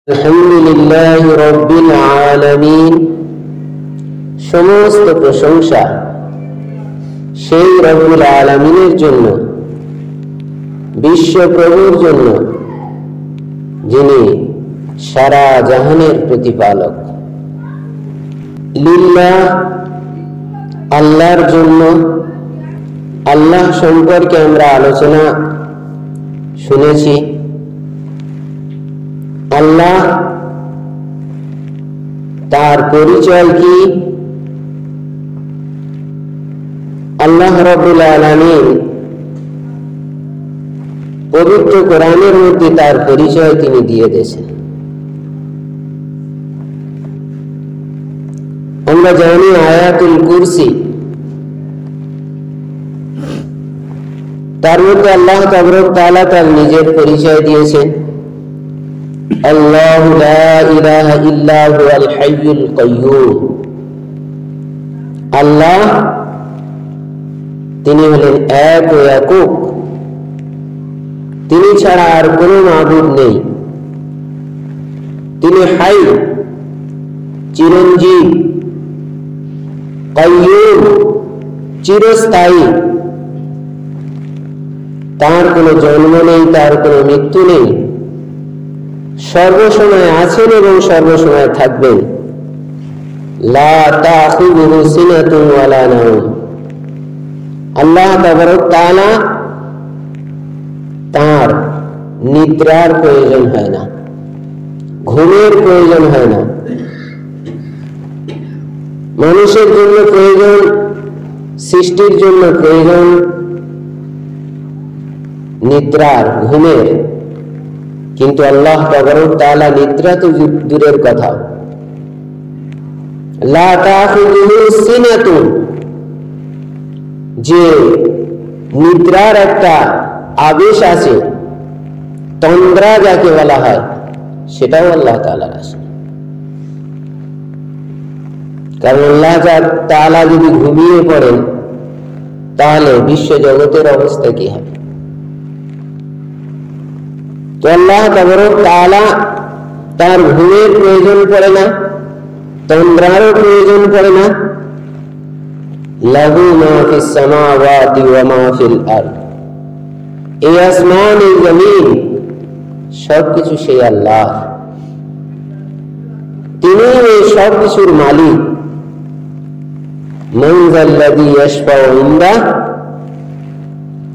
আলহামদুলিল্লাহি রাব্বিল আলামিন। সমস্ত প্রশংসা সেই রব্বুল আলামিনের জন্য, বিশ্ব প্রভুর জন্য, যিনি সারা জাহানের প্রতিপালক। লিল্লাহ, আল্লাহর জন্য। আল্লাহ সম্পর্কে আমরা আলোচনা শুনেছি। আল্লাহ, তার পরিচয় কি? আল্লাহ রাব্বুল আলামিন পবিত্র কোরআনের মধ্যে তার পরিচয় তিনি দিয়ে দিয়েছেন। আমরা জানি আয়াতুল কুরসি, তার মধ্যে আল্লাহ তাবারক তাআলা তার নিজের পরিচয় দিয়েছেন। আল্লাহু লা ইলাহা ইল্লা হুয়াল হাইয়ুল কাইয়্যুম। আল্লাহ, তিনি হলেন এক ও একক, তিনি ছাড়া আর কোনো মাবুদ নেই। তিনি হাই, চিরঞ্জীব, কাইয়্যুম, চিরস্থায়ী। তার কোনো জন্ম নেই, তার কোনো মৃত্যু নেই। সর্বসময় আছেন এবং সর্বসময় থাকবেন। লা তাখুযুহু সিনাতুন ওয়ালা নাওম। আল্লাহ তাবারক তাআলা, তার নিদ্রার প্রয়োজন হয় না, ঘুমের প্রয়োজন হয় না। মানুষের জন্য প্রয়োজন, সৃষ্টির জন্য প্রয়োজন নিদ্রার, ঘুমের। কিন্তু আল্লাহ তাবারক তাআলা নিদ্রা তো দূরের কথা। লা তাখুযুহু সিনাতুন, যে নিদ্রার একটা আবেশ আছে, তন্দ্রা যাকে বলা হয়, সেটাও আল্লাহ তাআলার আছে। কারণ আল্লাহ তাআলা যদি ঘুমিয়ে পড়েন, তাহলে বিশ্ব জগতের অবস্থা কি হবে? তো আল্লাহ তাবারক তাআলা, তার ঘুমের প্রয়োজন পড়ে না, তন্দ্রারও প্রয়োজন পড়ে না। লাহু মা ফিস সামাওয়াতি ওয়া মা ফিল আরদ। এই আসমান, এই জমিন, সবকিছু সেই আল্লাহ। তিনি এই সবকিছুর মালিক। মান যাল্লাযী ইয়াশফাউ ইনদাহ,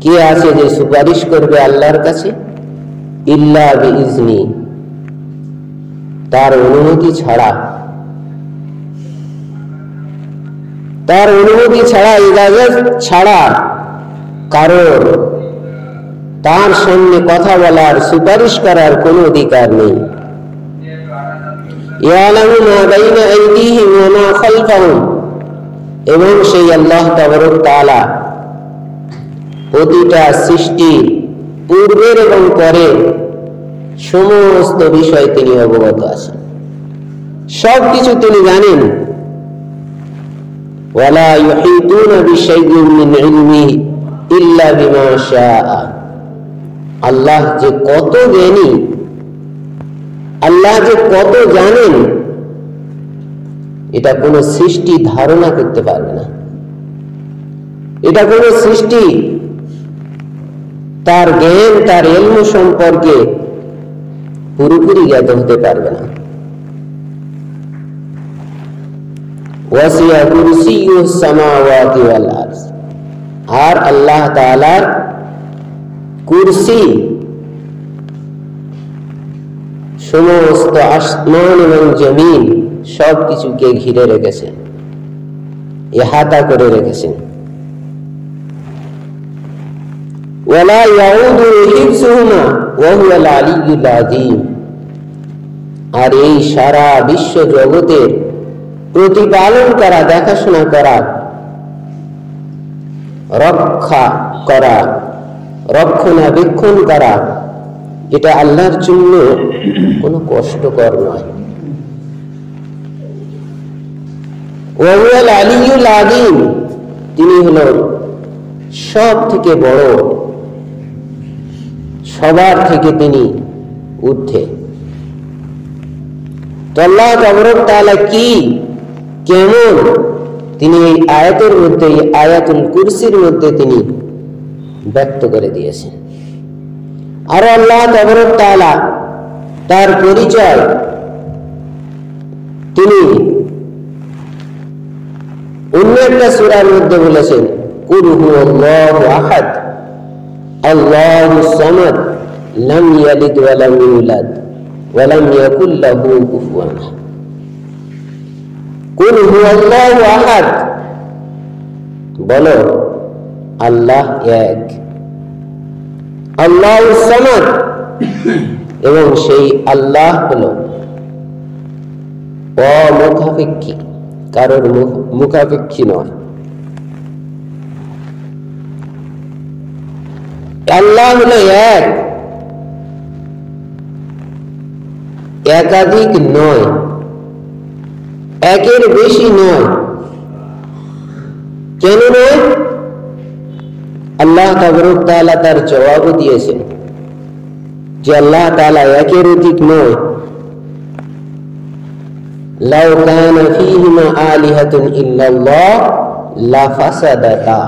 কে আছে যে সুপারিশ করবে আল্লাহর কাছে? ইল্লা বিইজনি, তার অনুমতি ছাড়া। তার অনুমতি ছাড়া, ইজাজত ছাড়া কারোর তার সামনে কথা বলার, সুপারিশ করার কোনো অধিকার নেই। ইয়ালামু মা বাইনা আইদিহিম ওয়া মা খালফাহুম। এবং সেই আল্লাহ তাবারক তাআলা প্রতিটা সৃষ্টি, পূর্বের এবং পরের সমস্ত বিষয় তিনি অবগত আছেন, সবকিছু তিনি জানেন। ওয়ালা ইউহিতুনা বিশাইইন মিন ইলমিহি ইল্লা বিমা শাআ। আল্লাহ যে কত জ্ঞানী, আল্লাহ যে কত জানেন, এটা কোন সৃষ্টি ধারণা করতে পারবে না। এটা কোন সৃষ্টি তার জ্ঞান, তার ইলম সম্পর্কে পুরোপুরি জ্ঞাত হতে পারবে না। ওয়াসিয়া কুরসিয়ুস সামাওয়াতি ওয়াল আরদ। আর আল্লাহ তাআলার কুরসি সমস্ত আসমান এবং জমিন সবকিছুকে ঘিরে রেখেছেন, ইহাতা করে রেখেছেন। ওয়ালা ইয়াউদুহু হিফযুহুমা ওয়া হুয়াল আলিয়্যুল আযীম। আর এই সারা বিশ্ব জগতের প্রতিপালন করা, দেখাশোনা করা, রক্ষা করা, রক্ষণাবেক্ষণ করা, এটা আল্লাহর জন্য কোনো কষ্টকর নয়। ওয়া হুয়াল আলিয়্যুল আযীম, তিনি হলেন সব থেকে বড়, সবার থেকে তিনি ঊর্ধ্বে। তো আল্লাহ তাবারক তাআলা কি কেমন তিনি এই আয়াতের মধ্যে, এই আয়াতুল কুরসির মধ্যে তিনি ব্যক্ত করে দিয়েছেন। আর আল্লাহ তাবারক তাআলা তার পরিচয় তিনি অন্য একটা সূরার মধ্যে বলেছেন, কুল হুয়াল্লাহু আহাদ আল্লাহুস সামাদ লাম ইয়ালিদ ওয়া লাম ইউলাদ ওয়া লাম ইয়াকুল লাহু কুফুয়ান আহাদ। কুল হুয়াল্লাহু আহাদ, বলো আল্লাহ এক। আল্লাহুস সামাদ, এবং সেই আল্লাহ হলো অমুখাপেক্ষী, কারোর মুখাপেক্ষী নয়। আল্লাহ হলো এক, একাধিক নয়, একের বেশি নয়। কেন নয়? আল্লাহ তাবারক তাআলা তার জবাবও দিয়েছেন যে আল্লাহ তাআলা একের অধিক নয়। লাউ কানা ফীহিমা আলিহাতুন ইল্লাল্লাহ লাফাসাদাতা।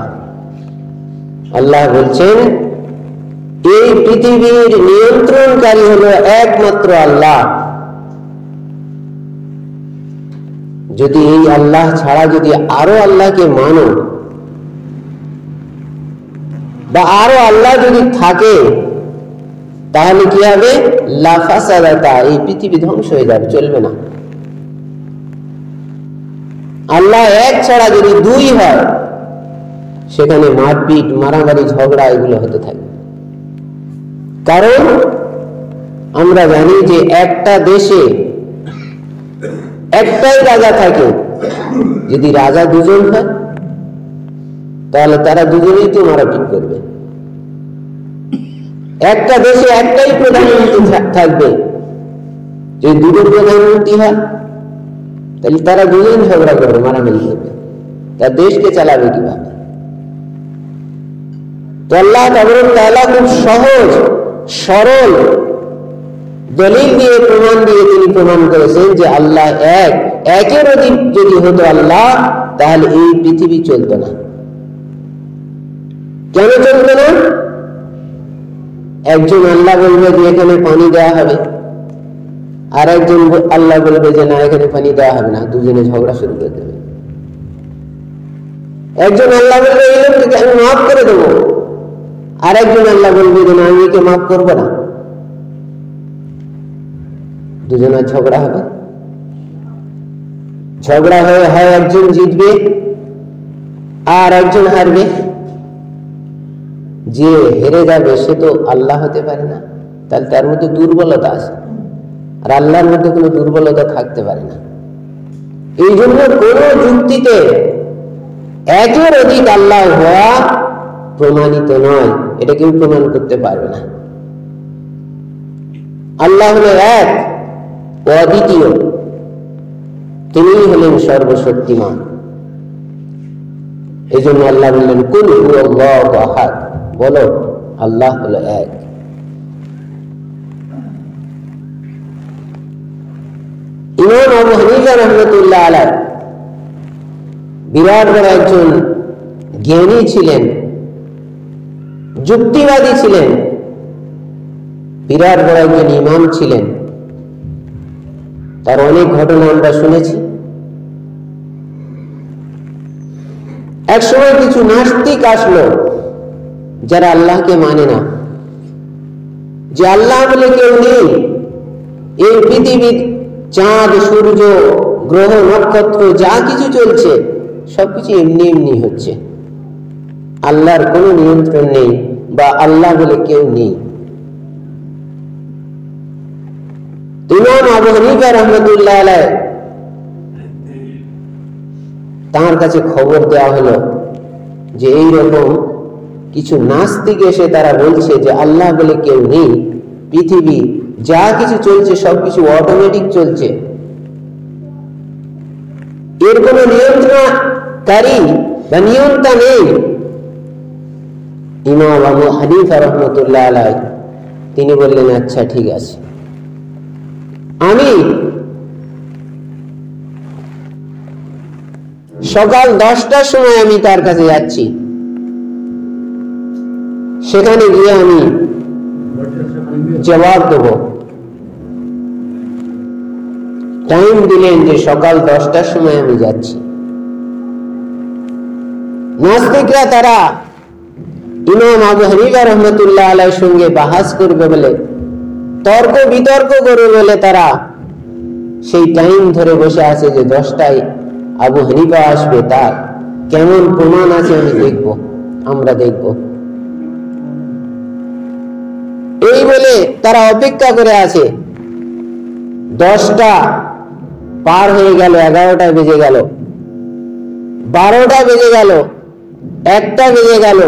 আল্লাহ বলছেন এই পৃথিবীর নিয়ন্ত্রণকারী হলো একমাত্র আল্লাহ। যদি এই আল্লাহ ছাড়া যদি আরো আল্লাহকে মানো, বা আরো আল্লাহ যদি থাকে, তাহলে কি হবে? লাফাসাদাতা, এই পৃথিবী ধ্বংস হয়ে যাবে, চলবে না। আল্লাহ এক ছাড়া যদি দুই হয়, সেখানে মারপিট, মারামারি, ঝগড়া এগুলো হতে থাকে। কারণ আমরা জানি যে একটা দেশে একটাই রাজা থাকে। যদি রাজা দুজন হয়, তাহলে তারা দুজনেই তো মারাপিট করবে। একটা দেশে একটাই প্রধানমন্ত্রী থাকবে। যদি দুজন প্রধানমন্ত্রী হয়, তাহলে তারা দুজন ঝগড়া করবে, মারামারি করবে। তার দেশকে চালাবে কিভাবে? তো আল্লাহ তাবারক তাআলা খুব সহজ সরল দলিল দিয়ে, প্রমাণ দিয়ে তিনি প্রমাণ করেছেন যে আল্লাহ এক। একের অধিক যদি হতো আল্লাহ, তাহলে এই পৃথিবী চলতো না। কেন চলতো না? একজন আল্লাহ বলবে যে এখানে পানি দেওয়া হবে, আর একজন আল্লাহ বলবে যে না, এখানে পানি দেওয়া হবে না। দুজনে ঝগড়া শুরু করে দেবে। একজন আল্লাহ বলবে এই লোককে আমি মাফ করে দেবো, আর একজন আল্লাহ বলবে যে না, আমি একে মাফ করবো না। দুজনের ঝগড়া হবে। ঝগড়া হয়ে হয় একজন জিতবে আর একজন হারবে। যে হেরে যাবে সে তো আল্লাহ হতে পারে না, তাহলে তার মধ্যে দুর্বলতা আছে। আর আল্লাহর মধ্যে কোনো দুর্বলতা থাকতে পারে না। এই জন্য কোন যুক্তিতে একের অধিক আল্লাহ হওয়া প্রমাণিত নয়, এটা কেউ প্রমাণ করতে পারবে না। আল্লাহ হলো এক, অদ্বিতীয়, তিনিই হলেন সর্বশক্তিমান। এই জন্য আল্লাহ বললেন কুল হুয়াল্লাহু আহাদ, বলো আল্লাহ হলো এক। ইমাম আবু হানিফা রাহমাতুল্লাহ আলাইহি বিরাট বড় একজন জ্ঞানী ছিলেন, যুক্তিবাদী ছিলেন, বিরাট বড় একজন ইমাম ছিলেন। তার অনেক ঘটনা আমরা শুনেছি। এক সময় কিছু নাস্তিক আসলো যারা আল্লাহকে মানে না, যে আল্লাহ বলে কেউ নেই। এই পৃথিবীর চাঁদ, সূর্য, গ্রহ, নক্ষত্র যা কিছু চলছে সবকিছু এমনি এমনি হচ্ছে, আল্লাহর কোনো নিয়ন্ত্রণ নেই, বা আল্লাহ বলে কেউ নেই। ইমাম আবু হানিফা রাহমাতুল্লাহ আলাইহি তার কাছে খবর দেওয়া হলো যে এইরকম কিছু নাস্তিক এসে তারা বলছে যে আল্লাহ বলে কেউ নেই, পৃথিবী যা কিছু চলছে সবকিছু অটোমেটিক চলছে, এর কোনো নিয়ন্ত্রণকারী বা নিয়ন্ত্রণ নেই। ইমাম আবু হানিফা রাহমাতুল্লাহ আলাইহি তিনি বললেন আচ্ছা ঠিক আছে, আমি সকাল 10টার সময় আমি তার কাছে যাচ্ছি, সেখানে গিয়ে আমি জবাব দেব। টাইম দিলেন যে সকাল 10টার সময় আমি যাচ্ছি। নাস্তিকরা তারা ইমাম আবু হানিফা রহমতুল্লাহ আলাইহির সঙ্গে বাহাস করবে বলে, তর্ক বিতর্ক করবে বলে তারা সেই টাইম ধরে বসে আছে যে 10টায় আবু হানিফা আসবে, তার কেমন প্রমাণ আছে আমরা দেখব। এই বলে তারা অপেক্ষা করে আছে। 10টা পার হয়ে গেল, 11টা বেজে গেল, 12টা বেজে গেল, 1টা বেজে গেল,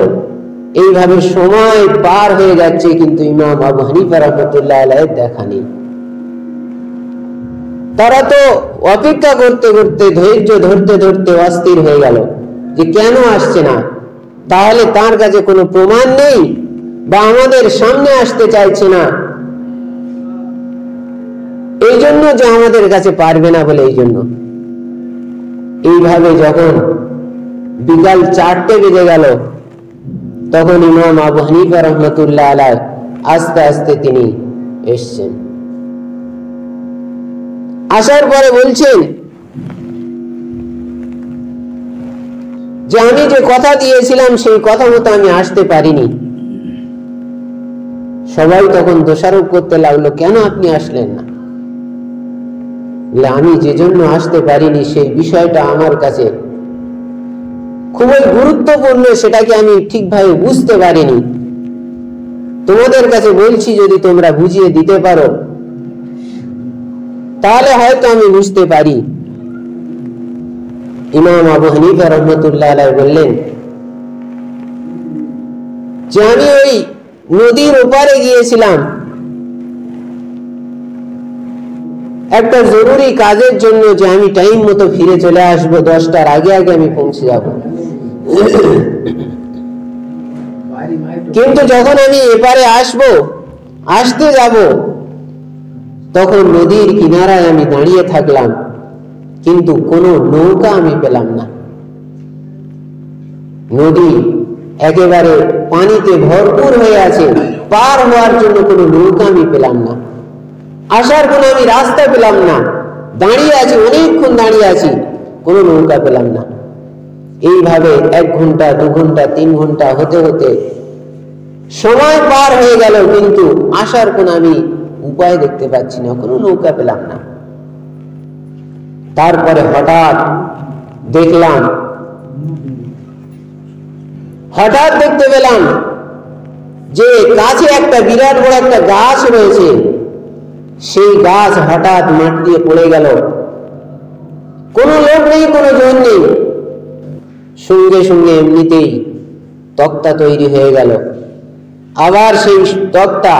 এইভাবে সময় পার হয়ে যাচ্ছে, কিন্তু ইমাম আবু হানিফা রাহমাতুল্লাহ আলাইহির দেখা নেই। তারা তো অপেক্ষা করতে করতে, ধৈর্য ধরতে ধরতে অস্থির হয়ে গেল যে কেন আসছে না, তাহলে তার কাছে কোনো প্রমাণ নেই বা আমাদের সামনে আসতে চাইছে না, এই জন্য যে আমাদের কাছে পারবে না বলে। এই জন্য এইভাবে যখন বিকাল 4টে বেজে গেল, তখন ইমাম আবু হানিফা রহমতুল্লাহ আলাইহি আস্তে আস্তে তিনি এসছেন। আসার পরে বলছেন যে আমি যে কথা দিয়েছিলাম সেই কথা মতো আমি আসতে পারিনি। সবাই তখন দোষারোপ করতে লাগলো, কেন আপনি আসলেন না? আমি যে জন্য আসতে পারিনি সেই বিষয়টা আমার কাছে খুবই গুরুত্বপূর্ণ, সেটাকে আমি ঠিকভাবে বুঝতে পারিনি। তোমাদের কাছে বলছি, যদি তোমরা বুঝিয়ে দিতে পারো তাহলে হয়তো আমি বুঝতে পারি। ইমাম আবু হানিফা রহমতুল্লাহ আলাইহি বললেন যে আমি ওই নদীর ওপারে গিয়েছিলাম একটা জরুরি কাজের জন্য, যে আমি টাইম মতো ফিরে চলে আসবো, 10টার আগে আগে আমি পৌঁছে যাব। কিন্তু যখন আমি এপারে আসতে যাব, তখন নদীর কিনারায় আমি দাঁড়িয়ে থাকলাম, কিন্তু কোনো নৌকা আমি পেলাম না। নদী একেবারে পানিতে ভরপুর হয়ে আছে, পার হওয়ার জন্য কোনো নৌকা আমি পেলাম না, আসার কোনো আমি রাস্তা পেলাম না। দাঁড়িয়ে আছি, অনেকক্ষণ দাঁড়িয়ে আছি, কোনো নৌকা পেলাম না। এইভাবে 1 ঘন্টা, 2 ঘন্টা, 3 ঘন্টা হতে হতে সময় পার হয়ে গেল, কিন্তু আসার কোনো আমি উপায় দেখতে পাচ্ছি না, কোনো নৌকা পেলাম না। তারপরে হঠাৎ দেখতে পেলাম যে কাছে একটা বিরাট বড় একটা গাছ রয়েছে, সেই গাছ হঠাৎ মাটি দিয়ে পড়ে গেল। কোনো লোক নেই, কোনো জন নেই, সঙ্গে সঙ্গে এমনিতেই তক্তা তৈরি হয়ে গেল। আবার সেই তক্তা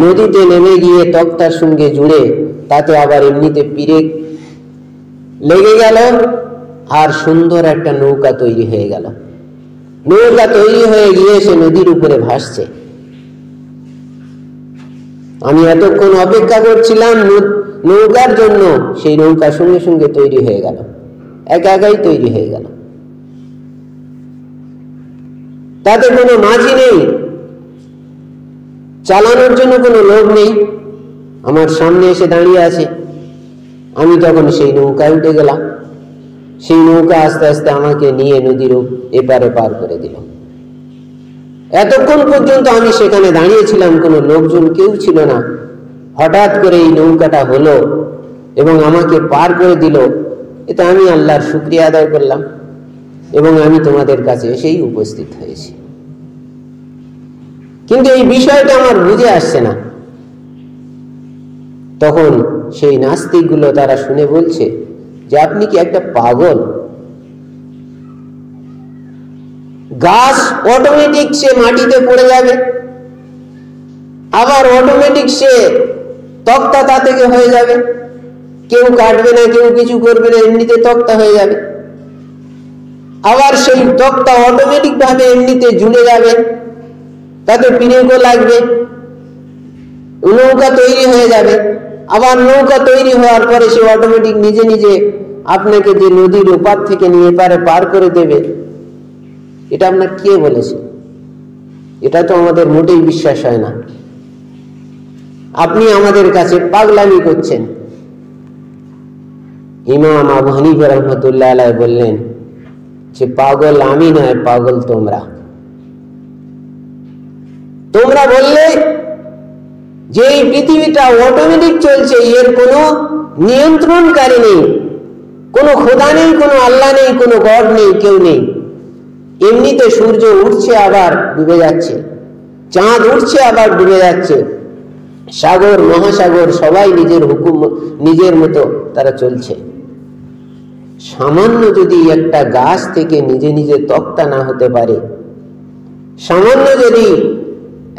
নদীতে নেমে গিয়ে তক্তার সঙ্গে জুড়ে তাতে আবার এমনিতে পিরেক লেগে গেল, আর সুন্দর একটা নৌকা তৈরি হয়ে গেল। নৌকা তৈরি হয়ে গিয়ে সে নদীর উপরে ভাসছে। আমি এতক্ষণ অপেক্ষা করছিলাম নৌকার জন্য, সেই নৌকা সঙ্গে সঙ্গে তৈরি হয়ে গেল, একাই তৈরি হয়ে গেল। তাতে কোনো মাঝি নেই, চালানোর জন্য কোনো লোক নেই, আমার সামনে এসে দাঁড়িয়ে আছে। আমি তখন সেই নৌকায় উঠে গেলাম। সেই নৌকা আস্তে আস্তে আমাকে নিয়ে নদীর এপারে পার করে দিল। এতক্ষণ পর্যন্ত আমি সেখানে দাঁড়িয়েছিলাম, কোনো লোকজন কেউ ছিল না। হঠাৎ করে এই নৌকাটা হলো এবং আমাকে পার করে দিল। এতে আমি আল্লাহর শুকরিয়া আদায় করলাম এবং আমি তোমাদের কাছে এসেই উপস্থিত হয়েছি। কিন্তু এই বিষয়টা আমার বুঝে আসছে না। তখন সেই নাস্তিকগুলো তারা শুনে বলছে যে আপনি কি একটা পাগল? গাছ অটোমেটিক সে মাটিতে পড়ে যাবে, আবার অটোমেটিক সে তক্তা তা থেকে হয়ে যাবে, কেউ কাটবে না, কেউ কিছু করবে না, এমনিতে তক্তা হয়ে যাবে। আবার সেই তক্তা অটোমেটিক ভাবে এমনিতে জুড়ে যাবে, তাতে পিরেকও লাগবে, নৌকা তৈরি হয়ে যাবে। আবার নৌকা তৈরি হওয়ার পরে সে অটোমেটিক নিজে নিজে আপনাকে যে নদীর ওপার থেকে নিয়ে পারে পার করে দেবে, এটা আপনার কে বলেছে? এটা তো আমাদের মোটেই বিশ্বাস হয় না। আপনি আমাদের কাছে পাগলামি করছেন। ইমাম আবু হানিফা রাহমাতুল্লাহ আলাইহি বললেন যে পাগল আমি নয়, পাগল তোমরা। তোমরা বললে যে এই পৃথিবীটা অটোমেটিক চলছে, এর কোনো নিয়ন্ত্রণকারী নেই, কোনো খোদা নেই, কোনো আল্লাহ নেই, কোনো গড নেই, কেউ নেই। এমনিতে সূর্য উঠছে আবার ডুবে যাচ্ছে, চাঁদ উঠছে আবার ডুবে যাচ্ছে, সাগর মহাসাগর সবাই নিজের হুকুম নিজের মতো তারা চলছে। সামান্য যদি একটা গাছ থেকে নিজে নিজে তক্তা না হতে পারে, সামান্য যদি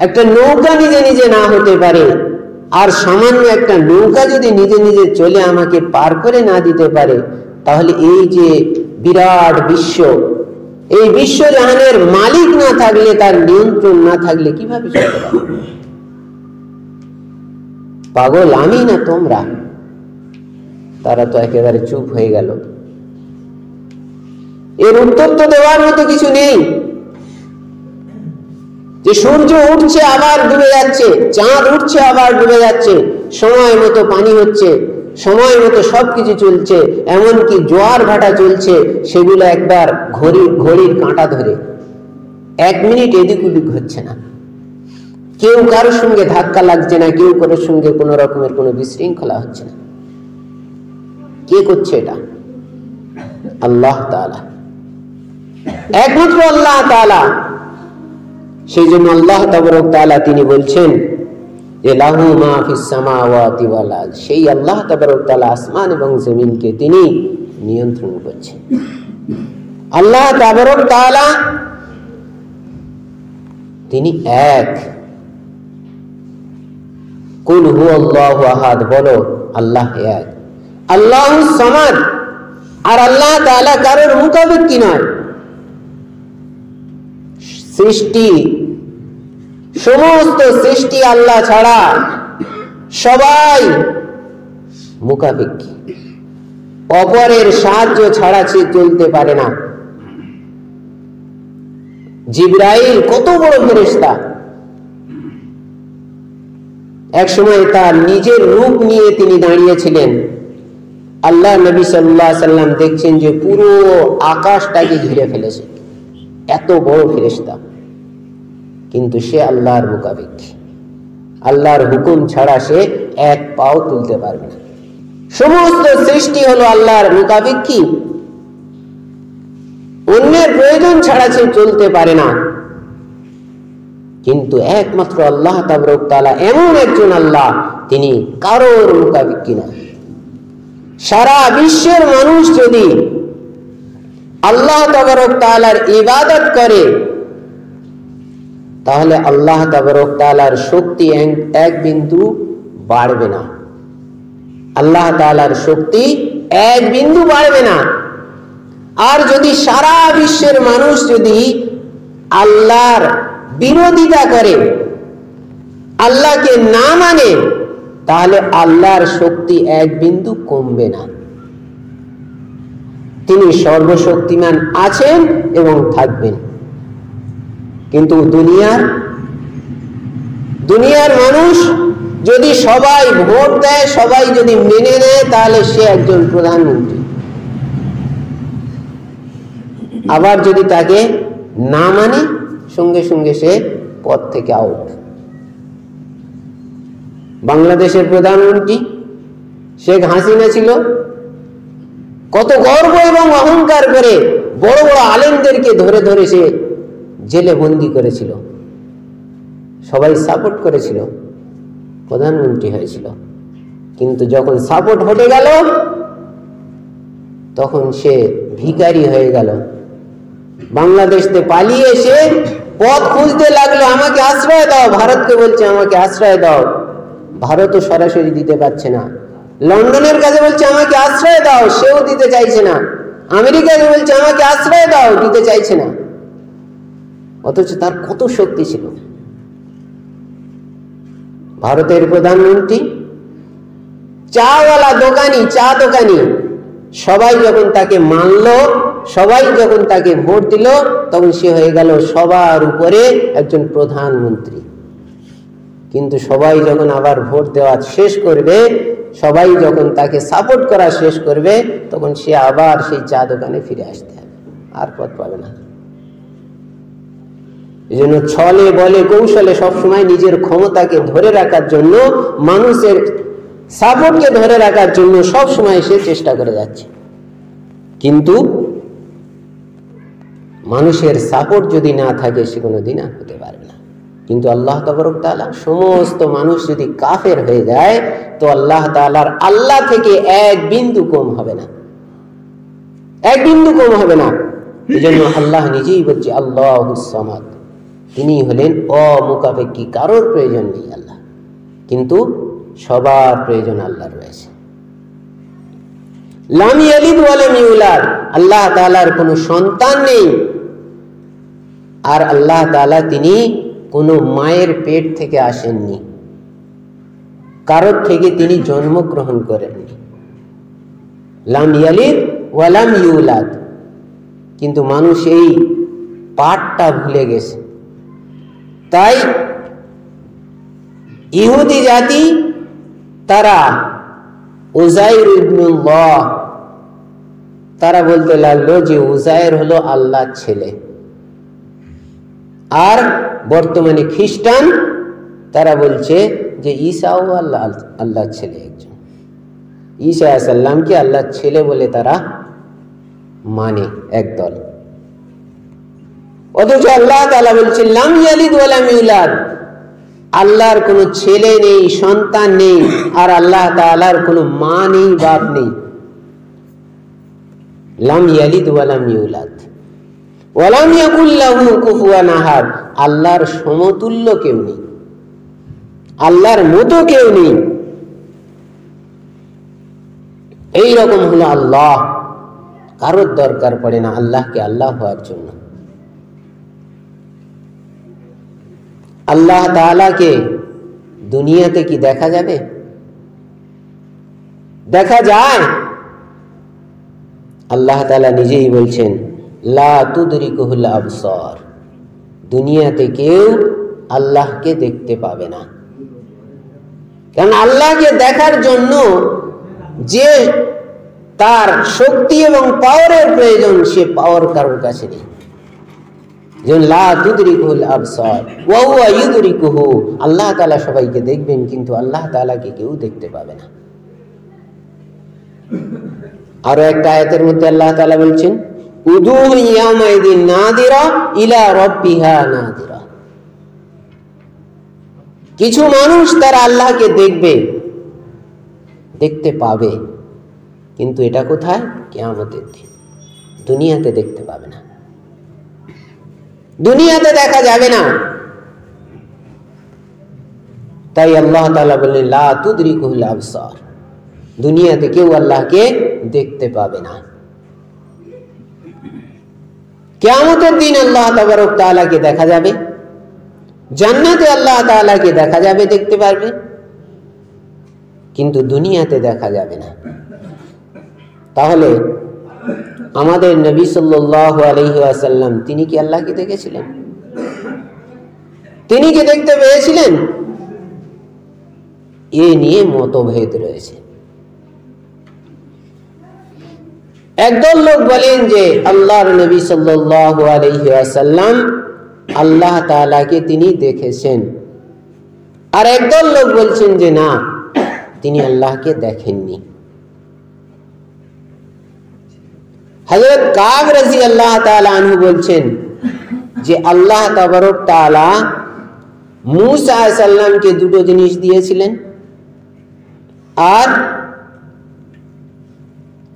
একটা নৌকা নিজে নিজে না হতে পারে, আর সামান্য একটা নৌকা যদি নিজে নিজে চলে আমাকে পার করে না দিতে পারে, তাহলে এই যে বিরাট বিশ্ব, এই বিশ্ব জাহানের মালিক না থাকলে, তার নিয়ন্ত্রণ না থাকলে কিভাবে চলতে পারে? পাগল আমি না তোমরা। তারা তো একেবারে চুপ হয়ে গেল। এর উত্তর তো দেওয়ার মতো কিছু নেই। যে সূর্য উঠছে আবার ডুবে যাচ্ছে, চাঁদ উঠছে আবার ডুবে যাচ্ছে, সময় মতো পানি হচ্ছে, সময় মতো সবকিছু চলছে, এমনকি জোয়ার ভাটা চলছে, সেগুলো একবার ঘড়ির কাঁটা ধরে 1 মিনিট এদিক ওদিক হচ্ছে না। কেউ কারোর সঙ্গে ধাক্কা লাগছে না, কেউ কারোর সঙ্গে কোনো রকমের কোনো বিশৃঙ্খলা হচ্ছে না। কে করছে এটা? আল্লাহ তাআলা, একমাত্র আল্লাহ তাআলা। সেই জন্য আল্লাহ তাবারক তাআলা তিনি বলছেন যে লাহু মা ফিস সামাওয়াতি ওয়াল আরদ, সেই আল্লাহ তাবারক তাআলা আসমান এবং জমিনকে তিনি নিয়ন্ত্রণ করছেন। আল্লাহ তাবারক তাআলা তিনি এক। কুল হুয়াল্লাহু আহাদ, বলো আল্লাহ এক। আল্লাহুস সামাদ, আর আল্লাহ তাআলা কারোর মুখাপেক্ষী নয়। সৃষ্টি, সমস্ত সৃষ্টি আল্লাহ ছাড়া সবাই মুখাপেক্ষী, অপরের সাহায্য ছাড়া সে চলতে পারে না। জিবরাইল কত বড় ফেরেশতা, এক সময় তার নিজের রূপ নিয়ে তিনি দাঁড়িয়েছিলেন। আল্লাহ নবী সাল্লাল্লাহু আলাইহি সাল্লাম দেখছেন যে পুরো আকাশটাকে ঘিরে ফেলেছে, এত বড় ফেরেশতা, কিন্তু সে আল্লাহর মুখাপেক্ষী। আল্লাহর হুকুম ছাড়া সে এক পাও তুলতে পারবে না। সমস্ত সৃষ্টি হলো আল্লাহর মুখাপেক্ষী, অন্যের প্রয়োজন ছাড়া সে চলতে পারে না। কিন্তু একমাত্র আল্লাহ তাবারক তাআলা এমন একজন আল্লাহ, তিনি কারোর মুখাপেক্ষী না। সারা বিশ্বের মানুষ যদি আল্লাহ তাবারক তাআলার ইবাদত করে, তাহলে আল্লাহ তাবারক তাআলার শক্তি এক বিন্দু বাড়বে না। আল্লাহ তাআলার শক্তি এক বিন্দু বাড়বে না। আর যদি সারা বিশ্বের মানুষ যদি আল্লাহর বিরোধিতা করে, আল্লাহকে না মানে, তাহলে আল্লাহর শক্তি এক বিন্দু কমবে না। তিনি সর্বশক্তিমান আছেন এবং থাকবেন। কিন্তু দুনিয়ার মানুষ যদি সবাই ভোট দেয়, সবাই যদি মেনে নেয়, তাহলে সে একজন প্রধানমন্ত্রী। আবার যদি তাকে না মানে, সঙ্গে সঙ্গে সে পদ থেকে আউট। বাংলাদেশের প্রধানমন্ত্রী শেখ হাসিনা ছিল, কত গর্ব এবং অহংকার করে বড় বড় আলেমদেরকে ধরে ধরে সে জেলে বন্দি করেছিল, সবাই সাপোর্ট করেছিল, প্রধানমন্ত্রী হয়েছিল। কিন্তু যখন সাপোর্ট হটে গেল, তখন সে ভিখারি হয়ে গেল। বাংলাদেশে পালিয়ে এসে পথ খুঁজতে লাগলো, আমাকে আশ্রয় দাও। ভারতকে বলছে আমাকে আশ্রয় দাও, ভারতও সরাসরি দিতে পারছে না। লন্ডনের কাছে বলছে আমাকে আশ্রয় দাও, সেও দিতে চাইছে না। আমেরিকাকে বলছে আমাকে আশ্রয় দাও, দিতে চাইছে না। অথচ তার কত শক্তি ছিল। ভারতের প্রধানমন্ত্রী চা দোকানি সবাই যখন তাকে মানল, সবাই যখন তাকে ভোট দিল, তখন সে হয়ে গেল সবার উপরে একজন প্রধানমন্ত্রী। কিন্তু সবাই যখন আবার ভোট দেওয়া শেষ করবে, সবাই যখন তাকে সাপোর্ট করা শেষ করবে, তখন সে আবার সেই চা দোকানে ফিরে আসতে হবে, আর পথ পাবে না। এই জন্য ছলে বলে কৌশলে সবসময় নিজের ক্ষমতাকে ধরে রাখার জন্য, মানুষের সাপোর্টকে ধরে রাখার জন্য সবসময় সে চেষ্টা করে যাচ্ছে। কিন্তু মানুষের সাপোর্ট যদি না থাকে, সে কোনোদিন আর হতে পারবে না। কিন্তু আল্লাহ তাবারক তাআলা, সমস্ত মানুষ যদি কাফের হয়ে যায়, তো আল্লাহ তাআলার আল্লাহ থেকে এক বিন্দু কম হবে না, এক বিন্দু কম হবে না। এই জন্য আল্লাহ নিজেই বলছে আল্লাহুস সামাদ, তিনি হলেন অমুখাপেক্ষী, কারোর প্রয়োজন নেই আল্লাহ, কিন্তু সবার প্রয়োজন আল্লাহর রয়েছে। লাম ইয়ালিদ ওয়া লাম ইউলাদ, আল্লাহ তাআলার কোনো সন্তান নেই, আর আল্লাহ তাআলা তিনি কোনো মায়ের পেট থেকে আসেননি, কারোর থেকে তিনি জন্মগ্রহণ করেননি। লাম ইয়ালিদ ওয়া লাম ইউলাদ, কিন্তু মানুষ এই পাঠটা ভুলে গেছে। তাই ইহুদি জাতি তারা উযাইর ইবনুল্লাহ, তারা বলতে লাগলো যে উযাইর হলো আল্লাহর ছেলে। আর বর্তমানে খ্রিস্টান তারা বলছে যে ঈসাও আল্লাহর ছেলে একজন, ঈসা আলাইহিস সালামকে আল্লাহর ছেলে বলে তারা মানে একদল। অথচ আল্লাহ তাআলা বলছেন লাম ইয়ালিদ ওয়া লাম ইউলাদ, আল্লাহর কোনো ছেলে নেই, সন্তান নেই, আর আল্লাহ তাআলার কোনো মা নেই, বাপ নেই। লাম ইয়ালিদ ওয়া লাম ইউলাদ ওয়া লাম ইয়াকুল লাহু কুফুয়ান আহাদ, আল্লাহর সমতুল্য কেউ নেই, আল্লাহর মতো কেউ নেই। এই রকম হলো আল্লাহ, কারোর দরকার পড়ে না আল্লাহকে আল্লাহ হওয়ার জন্য। আল্লাহ তাআলাকে দুনিয়াতে কি দেখা যাবে? দেখা যায়? আল্লাহ তাআলা নিজেই বলছেন লা তুদরিকুহুল আবসার, দুনিয়াতে কেউ আল্লাহকে দেখতে পাবে না। কারণ আল্লাহকে দেখার জন্য যে তার শক্তি এবং পাওয়ারের প্রয়োজন, সে পাওয়ার কারোর কাছে নেই। যেমন লা তুদরিকুহুল আবসার ওয়া হুয়া ইউদরিকুহু, আল্লাহ তাআলা সবাইকে দেখবেন, কিন্তু আল্লাহ তাআলাকে কেউ দেখতে পাবে না। আরো একটা আয়াতের মধ্যে আল্লাহ তাআলা বলছেন উযুহু ইয়াওমাইদিন নাদিরা ইলা রাব্বিহা নাদিরা, কিছু মানুষ তারা আল্লাহকে দেখবে, দেখতে পাবে, কিন্তু এটা কোথায়? কিয়ামতের দিন। দুনিয়াতে দেখতে পাবে না, দুনিয়াতে দেখা যাবে না। তাই আল্লাহ তাআলা বললেন লা তুদরিকুহুল আবসার, দুনিয়াতে কেউ আল্লাহকে দেখতে পাবে না। কিয়ামতের দিন আল্লাহ তাবারক তাআলাকে দেখা যাবে, জান্নাতে আল্লাহ তাআলাকে দেখা যাবে, দেখতে পারবে, কিন্তু দুনিয়াতে দেখা যাবে না। তাহলে আমাদের নবী সাল্লাল্লাহু আলাইহি ওয়াসাল্লাম তিনি কি আল্লাহকে দেখেছিলেন? তিনি কি দেখতে পেয়েছিলেন? এ নিয়ে মতভেদ রয়েছে। একদল লোক বলেন যে আল্লাহর নবী সাল্লাল্লাহু আলাইহি ওয়াসাল্লাম আল্লাহ তাআলাকে তিনি দেখেছেন, আর একদল লোক বলছেন যে না, তিনি আল্লাহকে দেখেননি। হযরত কাব রাদিয়াল্লাহু তাআলা আনহু বলছেন যে আল্লাহ তাবারক তাআলা মূসা আলাইহিস সালামকে দুটো জিনিস দিয়েছিলেন, আর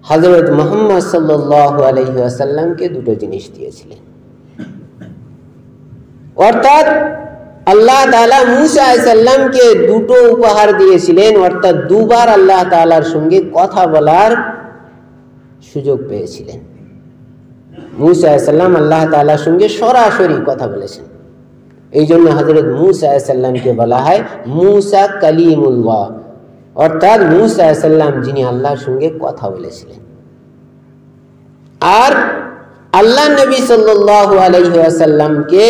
হযরত মুহাম্মদ সাল্লাল্লাহু আলাইহি ওয়াসাল্লামকে দুটো জিনিস দিয়েছিলেন। অর্থাৎ আল্লাহ তাআলা মূসা আলাইহিস সালামকে দুটো উপহার দিয়েছিলেন, অর্থাৎ দুবার আল্লাহ তাআলার সঙ্গে কথা বলার সুযোগ পেয়েছিলেন। মূসা আলাইহিস সালাম আল্লাহ তাআলার সঙ্গে সরাসরি কথা বলেছেন। এই জন্য হযরত মূসা আলাইহিস সালামকে বলা হয় মূসা কালিমুল্লাহ, অর্থাৎ মূসা আলাইহিস সালাম যিনি আল্লাহর সঙ্গে কথা বলেছিলেন। আর আল্লাহ নবী সাল্লাল্লাহু আলাইহি ওয়াসাল্লামকে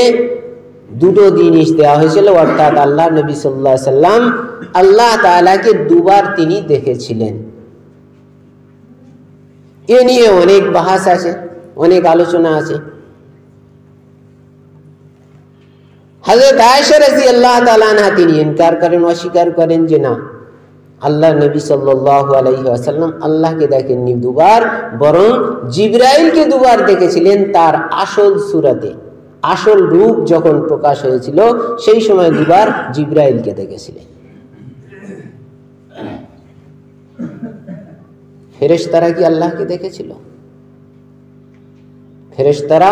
দুটো জিনিস দেওয়া হয়েছিল, অর্থাৎ আল্লাহ নবী সাল্লাল্লাহু আলাইহি ওয়াসাল্লাম আল্লাহ তাআলাকে দুবার তিনি দেখেছিলেন। এ নিয়ে অনেক বাহাস আছে, অনেক আলোচনা আছে। হযরত আয়েশা রাদিয়াল্লাহু তাআলা আনহা তিনি ইনকার করেন, অস্বীকার করেন যে না, আল্লাহ নবী সাল্লাল্লাহু আলাইহি ওয়াসাল্লাম আল্লাহকে দেখেননি দুবার, বরং জিবরাইলকে দুবার দেখেছিলেন তার আসল সূরাতে। আসল রূপ যখন প্রকাশ হয়েছিল সেই সময় দুবার জিবরাইলকে দেখেছিলেন। ফেরেশতারা কি আল্লাহকে দেখেছিল? ফেরেশতারা,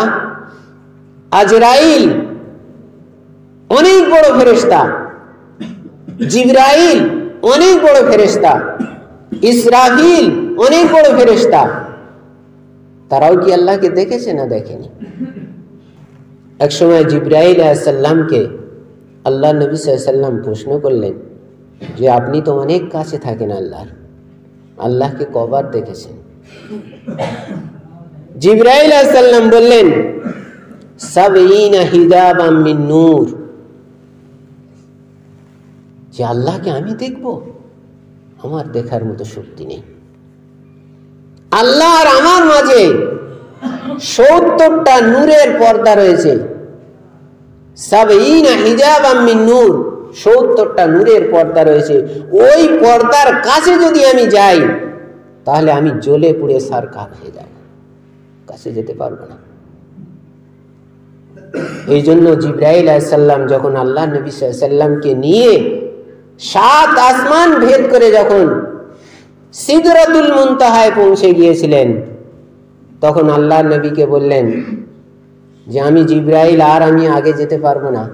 আজরাইল অনেক বড় ফেরেশতা, জিবরাইল অনেক বড় ফেরেশতা, ইসরাফিল অনেক বড় ফেরেশতা, তারাও কি আল্লাহকে দেখেছে না দেখেনি? এক সময় জিবরাইল আলাইহিস সালামকে আল্লাহ নবী সাল্লাল্লাহু আলাইহি ওয়াসাল্লাম প্রশ্ন করলেন যে আপনি তো অনেক কাছে থাকেন আল্লাহর, আল্লাহকে কবার দেখেছেন? জিবরাইল আলাইহিস সালাম বললেন, ৭০ হিজাবাম মিন নূর, যে আল্লাহকে আমি দেখব, আমার দেখার মতো শক্তি নেই। আল্লাহ আর আমার মাঝে ৭০টা নূরের পর্দা রয়েছে। ৭০ হিজাবাম মিন নূর, ৭০টা নূরের পর্দা রয়েছে। ওই পর্দার কাছে যদি আমি যাই তাহলে আমি জ্বলে পুড়ে ছারখার হয়ে যাব, কাছে যেতে পারবো না। এই জন্য জিবরাইল আলাইহিস সালাম যখন আল্লাহ নবী সাল্লাল্লাহু আলাইহি ওয়াসাল্লামকে নিয়ে ৭ আসমান ভেদ করে যখন সিদরাতুল মুনতাহায় পৌঁছে গিয়েছিলেন, তখন আল্লাহ নবীকে বললেন যে আমি জিবরাইল, আর আমি আগে যেতে পারবো না,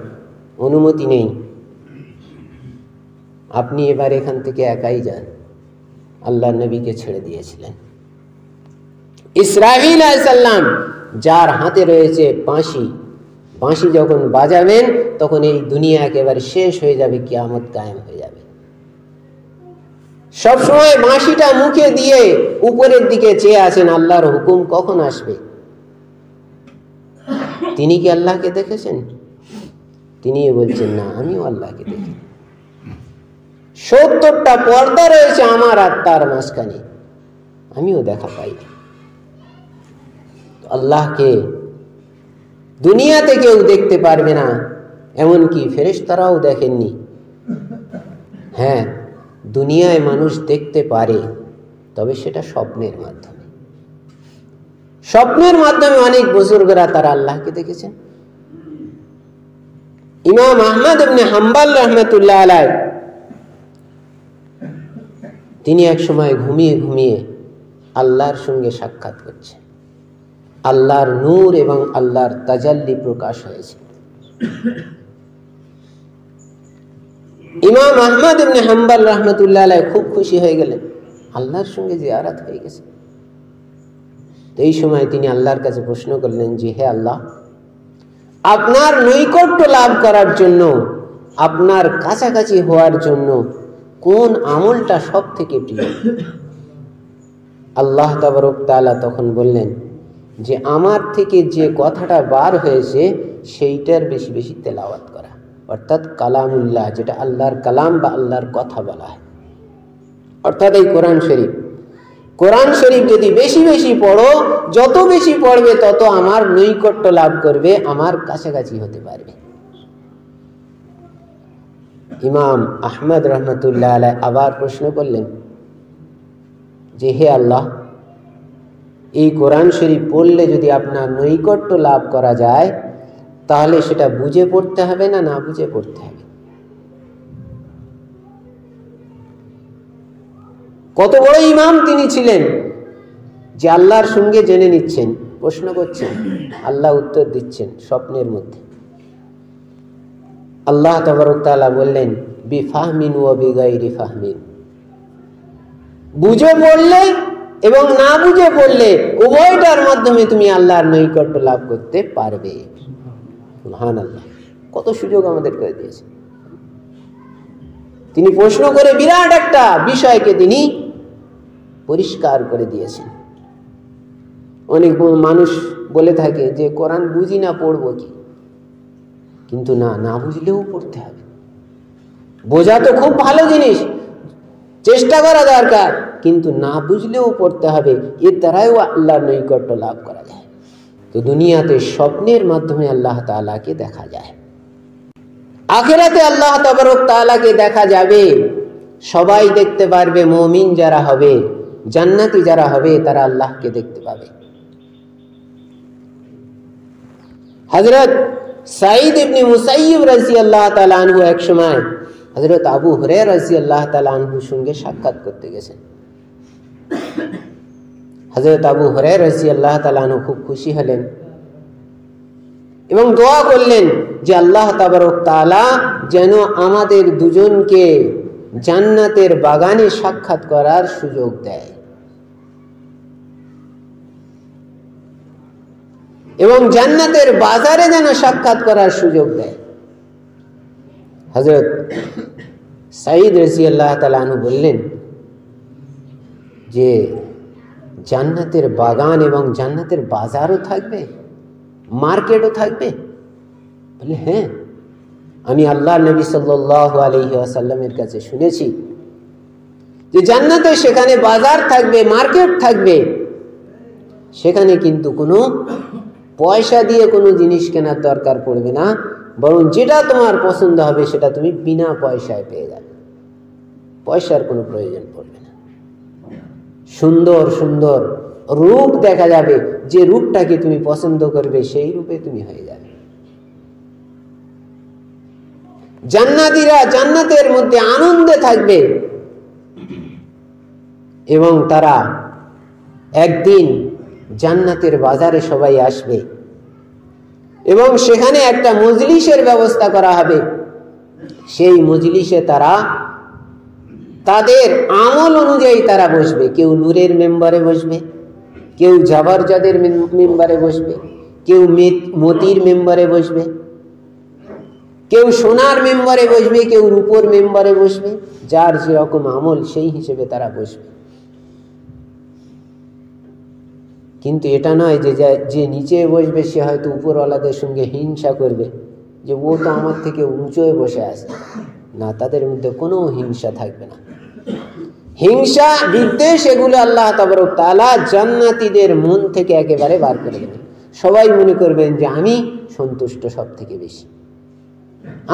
অনুমতি নেই, আপনি এবার এখান থেকে একাই যান। আল্লাহ নবীকে ছেড়ে দিয়েছিলেন। ইসরাফিল আলাইহিস সালাম, যার হাতে রয়েছে বাঁশি, বাঁশি যখন বাজাবেন তখন এই দুনিয়া একেবারে শেষ হয়ে যাবে, কিয়ামত কায়েম হয়ে যাবে। সবসময় বাঁশিটা মুখে দিয়ে উপরের দিকে চেয়ে আছেন আল্লাহর হুকুম কখন আসবে। তিনি কি আল্লাহকে দেখেছেন? তিনি বলছেন না, আমিও আল্লাহকে দেখি। ৭০টা পর্দা রয়েছে আমার আত্মার মাঝখানে, আমিও দেখা পাই না। আল্লাহকে দুনিয়াতে কেউ দেখতে পারবে না, এমনকি ফেরেশতারাও দেখেননি। হ্যাঁ, দুনিয়ায় মানুষ দেখতে পারে, তবে সেটা স্বপ্নের মাধ্যমে। স্বপ্নের মাধ্যমে অনেক বুজুর্গরা তারা আল্লাহকে দেখেছেন। ইমাম আহমদ ইবনে হাম্বল রাহমাতুল্লাহ আলাইহি তিনি এক সময় ঘুমিয়ে ঘুমিয়ে আল্লাহর সঙ্গে সাক্ষাৎ করছেন। আল্লাহর নূর এবং আল্লাহর তাজাল্লি প্রকাশ হয়েছে। ইমাম আহমদ ইবনে হাম্বল রাহমাতুল্লাহ আলাইহি খুব খুশি হয়ে গেলেন, আল্লাহর সঙ্গে জিয়ারত হয়ে গেছে। তো এই সময় তিনি আল্লাহর কাছে প্রশ্ন করলেন যে হে আল্লাহ, আপনার নৈকট্য লাভ করার জন্য, আপনার কাছাকাছি হওয়ার জন্য কোন আমলটা সব থেকে প্রিয়? আল্লাহ তাবারক তাআলা তখন বললেন যে আমার থেকে যে কথাটা বার হয়েছে সেইটার বেশি বেশি তেলাওয়াত করা, অর্থাৎ কালামুল্লাহ, যেটা আল্লাহর কালাম বা আল্লাহর কথা বলা হয়, অর্থাৎ এই কোরআন শরীফ। কোরআন শরীফ যদি বেশি বেশি পড়ো, যত বেশি পড়বে তত আমার নৈকট্য লাভ করবে, আমার কাছাকাছি হতে পারবে। ইমাম আহমদ রহমতুল্লাহ আলাইহি আবার প্রশ্ন করলেন যে হে আল্লাহ, এই কোরআন শরীফ পড়লে যদি আপনার নৈকট্য লাভ করা যায় তাহলে সেটা বুঝে পড়তে হবে না না বুঝে পড়তে হবে? কত বড় ইমাম তিনি ছিলেন যে আল্লাহর সঙ্গে জেনে নিচ্ছেন, প্রশ্ন করছেন, আল্লাহ উত্তর দিচ্ছেন স্বপ্নের মধ্যে। আল্লাহ তাবারক তাআলা বললেন বিফাহমিন ওয়া বিগাইরি ফাহমিন, বুঝে পড়লে এবং না বুঝে পড়লে উভয়টার মাধ্যমে তুমি আল্লাহর নৈকট্য লাভ করতে পারবে। সুবহানাল্লাহ, কত সুযোগ আমাদের করে দিয়েছে। তিনি প্রশ্ন করে বিরাট একটা বিষয়কে তিনি পরিষ্কার করে দিয়েছেন। অনেক মানুষ বলে থাকে যে কোরআন বুঝি না, পড়বো কি? কিন্তু না, না বুঝলেও পড়তে হবে। বোঝা তো খুব ভালো জিনিস, চেষ্টা করা দরকার, কিন্তু না বুঝলেও পড়তে হবে। এর দ্বারাও আল্লাহর নৈকট্য লাভ করা যায়। তো দুনিয়াতে স্বপ্নের মাধ্যমে আল্লাহ তাআলাকে দেখা যায়, আখিরাতে আল্লাহ তাবারক তাআলাকে দেখা যাবে। সবাই দেখতে পারবে, মুমিন যারা হবে, জান্নাতি যারা হবে, তারা আল্লাহকে দেখতে পাবে। হযরত সাঈদ ইবনে মুসাইয়্যিব রাদিয়াল্লাহু তাআলা আনহু এক সময় হযরত আবু হুরায়রা রাদিয়াল্লাহু তাআলা আনহুর সঙ্গে সাক্ষাৎ করতে গেছেন। হযরত আবু হুরায়রা রাদিয়াল্লাহু তাআলা আনহু খুব খুশি হলেন এবং দোয়া করলেন যে আল্লাহ তাবারক তাআলা যেন আমাদের দুজনকে জান্নাতের বাগানে সাক্ষাৎ করার সুযোগ দেয় এবং জান্নাতের বাজারে যেন সাক্ষাৎ করার সুযোগ দেয়। হযরত সাঈদ রাদিয়াল্লাহু তাআলা আনহু বললেন যে জান্নাতের বাগান এবং জান্নাতের বাজারও থাকবে, মার্কেটও থাকবে? বলে হ্যাঁ, আমি আল্লাহ নবী সাল্লাল্লাহু আলাইহি ওয়াসাল্লামের কাছে শুনেছি যে জান্নাতে সেখানে বাজার থাকবে, মার্কেট থাকবে, সেখানে কিন্তু কোনো পয়সা দিয়ে কোনো জিনিস কেনার দরকার পড়বে না, বরং যেটা তোমার পছন্দ হবে সেটা তুমি বিনা পয়সায় পেয়ে যাবে, পয়সার কোনো প্রয়োজন পড়বে না। সুন্দর সুন্দর রূপ দেখা যাবে, যে রূপটাকে তুমি পছন্দ করবে সেই রূপে তুমি হয়ে যাবে। জান্নাতীরা জান্নাতের মধ্যে আনন্দে থাকবে এবং তারা একদিন জান্নাতের বাজারে সবাই আসবে এবং সেখানে একটা মজলিসের ব্যবস্থা করা হবে। সেই মজলিসে তারা তাদের আমল অনুযায়ী তারা বসবে। কেউ নূরের মেম্বারে বসবে, কেউ জাবারজাদের মেম্বারে বসবে, কেউ মতির মেম্বারে বসবে, কেউ সোনার মেম্বারে বসবে, কেউ রূপোর মেম্বারে বসবে। যার যেরকম আমল সেই হিসেবে তারা বসবে। কিন্তু এটা নয় যে যে নিচে বসবে সে হয়তো উপরওয়ালাদের সঙ্গে হিংসা করবে যে ও তো আমার থেকে উঁচুয়ে বসে আছে। না, তাদের মধ্যে কোনো হিংসা থাকবে না। হিংসা, বিদ্বেষ এগুলো আল্লাহ তাবারক তাআলা জান্নাতীদের মন থেকে একেবারে বার করে দেবেন। সবাই মনে করবেন যে আমি সন্তুষ্ট সব থেকে বেশি,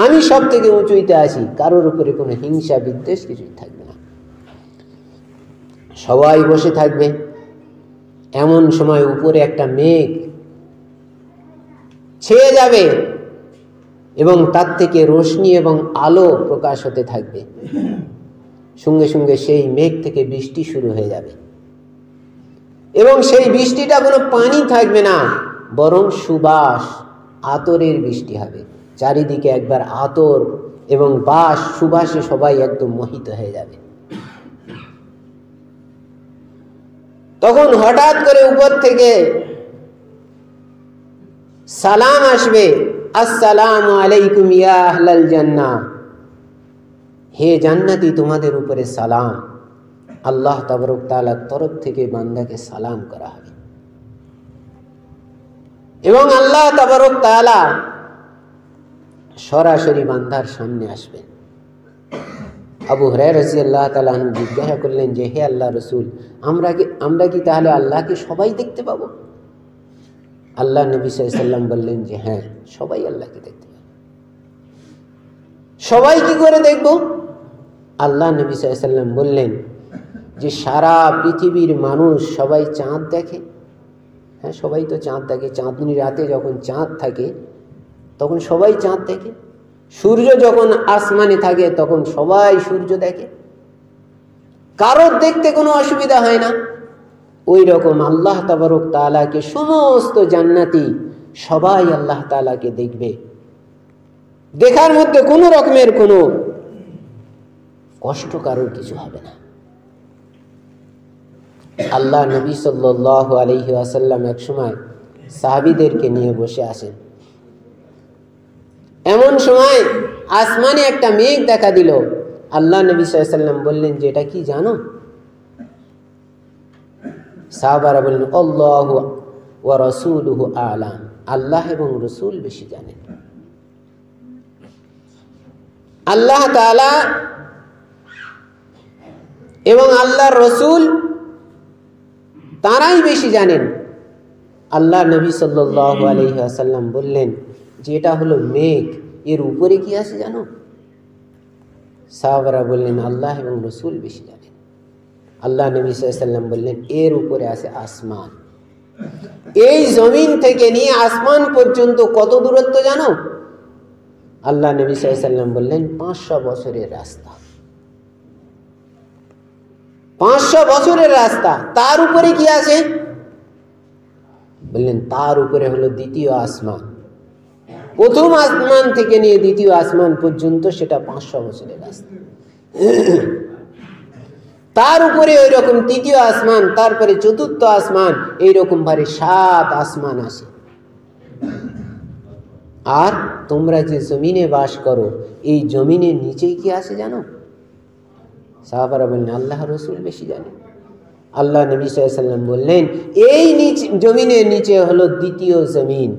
আমি সব থেকে উঁচুইতে আছি। কারোর উপরে কোনো হিংসা বিদ্বেষ কিছুই থাকবে না। সবাই বসে থাকবে। এমন সময় উপরে একটা মেঘ ছেয়ে যাবে এবং তার থেকে রোশনি এবং আলো প্রকাশ হতে থাকবে। সঙ্গে সঙ্গে সেই মেঘ থেকে বৃষ্টি শুরু হয়ে যাবে এবং সেই বৃষ্টিটা কোনো পানি থাকবে না, বরং সুবাস, আতরের বৃষ্টি হবে। চারিদিকে একবার আতর এবং বাস, সুবাসে সবাই একদম মোহিত হয়ে যাবে। তখন হঠাৎ করে উপর থেকে সালাম আসবে, আসসালামু আলাইকুম ইয়া আহলাল জান্নাহ, হে জান্নাতি তোমাদের উপরে সালাম। আল্লাহ তাবারক তাআলার তরফ থেকে বান্দাকে সালাম করা হবে এবং আল্লাহ তাবারক তাআলা সরাসরি বান্দার সামনে আসবেন। আবু হুরায়রা রাদিয়াল্লাহু তাআলা আনহু জিজ্ঞাসা করলেন যে হে আল্লাহ রাসূল, আমরা কি তাহলে আল্লাহকে সবাই দেখতে পাবো? আল্লাহ নবী সাল্লাল্লাহু আলাইহি ওয়াসাল্লাম বললেন যে হ্যাঁ, সবাই আল্লাহকে দেখতে পাবে। সবাই কি করে দেখব? আল্লাহ নবী সাল্লাল্লাহু আলাইহি ওয়াসাল্লাম বললেন যে সারা পৃথিবীর মানুষ সবাই চাঁদ দেখে। হ্যাঁ, সবাই তো চাঁদ দেখে। চাঁদনি রাতে যখন চাঁদ থাকে তখন সবাই চাঁদ দেখে। সূর্য যখন আসমানে থাকে তখন সবাই সূর্য দেখে, কারোর দেখতে কোনো অসুবিধা হয় না। ওই রকম আল্লাহ তাবারক তাআলাকে সমস্ত জান্নাতি সবাই আল্লাহ তাআলাকে দেখবে। দেখার মধ্যে কোনো রকমের কোনো কষ্ট কারোর কিছু হবে না। আল্লাহ নবী সাল্লাল্লাহু আলাইহি ওয়াসাল্লাম এক সময় সাহাবীদেরকে নিয়ে বসে আছেন। এমন সময় আসমানে একটা মেঘ দেখা দিল। আল্লাহ নবী সাল্লাল্লাহু আলাইহি ওয়াসাল্লাম বললেন যে এটা কি জানো? সাহাবারা বললেন ওয়া রাসূলুহু আ'লাম, আল্লাহ এবং রসুল বেশি জানেন। আল্লাহ তাআলা এবং আল্লাহর রসুল তারাই বেশি জানেন। আল্লাহ নবী সাল্লাল্লাহু আলাইহি ওয়াসাল্লাম বললেন যে এটা হলো মেঘ, এর উপরে কি আছে জানো? সাহাবারা বললেন আল্লাহ এবং রসুল বেশি জানেন। আল্লাহ নবী সাল্লাল্লাহু আলাইহি ওয়াসাল্লাম বললেন এর উপরে আছে আসমান। এই জমিন থেকে নিয়ে আসমান পর্যন্ত কত দূরত্ব জানো? আল্লাহ নবী সাল্লাল্লাহু আলাইহি ওয়াসাল্লাম বললেন 500 বছরের রাস্তা। 500 বছরের রাস্তা। তার উপরে কি আছে? বললেন তার উপরে হলো দ্বিতীয় আসমান। প্রথম আসমান থেকে নিয়ে দ্বিতীয় আসমান পর্যন্ত সেটা 500 বছরের রাস্তা। তার উপরে ওই রকম তৃতীয় আসমান, তারপরে চতুর্থ আসমান, এইরকম ভাবে 7 আসমান আছে। আর তোমরা যে জমিনে বাস করো, এই জমিনের নিচেই কি আছে জানো? সাহাবারা বললেন আল্লাহ রসুল বেশি জানে। আল্লাহ নবী সাল্লাল্লাহু আলাইহি ওয়াসাল্লাম বললেন এই নিচে জমিনের নিচে হলো দ্বিতীয় জমিন,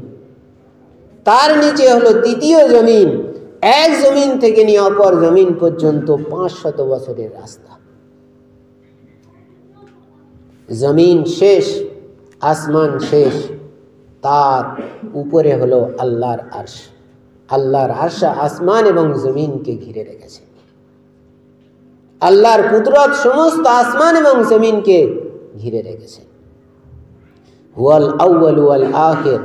তার নিচে হলো তৃতীয় জমিন। এক জমিন থেকে নিয়ে অপর জমিন পর্যন্ত 500 বছরের রাস্তা। জমিন শেষ, আসমান শেষ, তার উপরে হলো আল্লাহর আরশ। আল্লাহর আরশ আসমান এবং জমিনকে ঘিরে রেখেছে। আল্লাহর কুদরত সমস্ত আসমান এবং জমিনকে ঘিরে রেখেছে। হুয়াল আউয়াল ওয়াল আখির,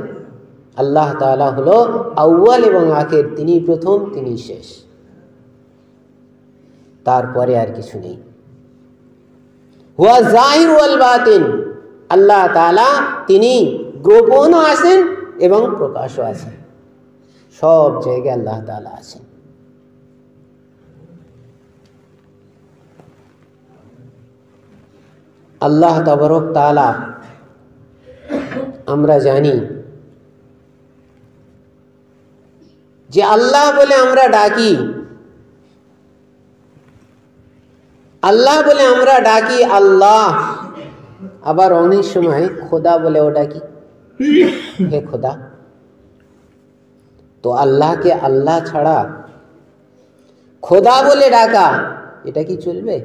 আল্লাহ তাআলা হলো আউয়াল এবং আখির, তিনি প্রথম তিনি শেষ, তারপরে আর কিছু নেই। হুয়া জাহির ওয়াল বাতিন, আল্লাহ তাআলা তিনি গোপনও আছেন এবং প্রকাশও আছেন, সব জায়গায় আল্লাহ তাআলা আছেন। আল্লাহ তাবারক তাআলা আমরা জানি যে আল্লাহ বলে আমরা ডাকি, আল্লাহ বলে আমরা ডাকি আল্লাহ, আবার অনেক সময় খোদা বলেও ডাকি, হে খোদা। তো আল্লাহকে আল্লাহ ছাড়া খোদা বলে ডাকা এটা কি চলবে?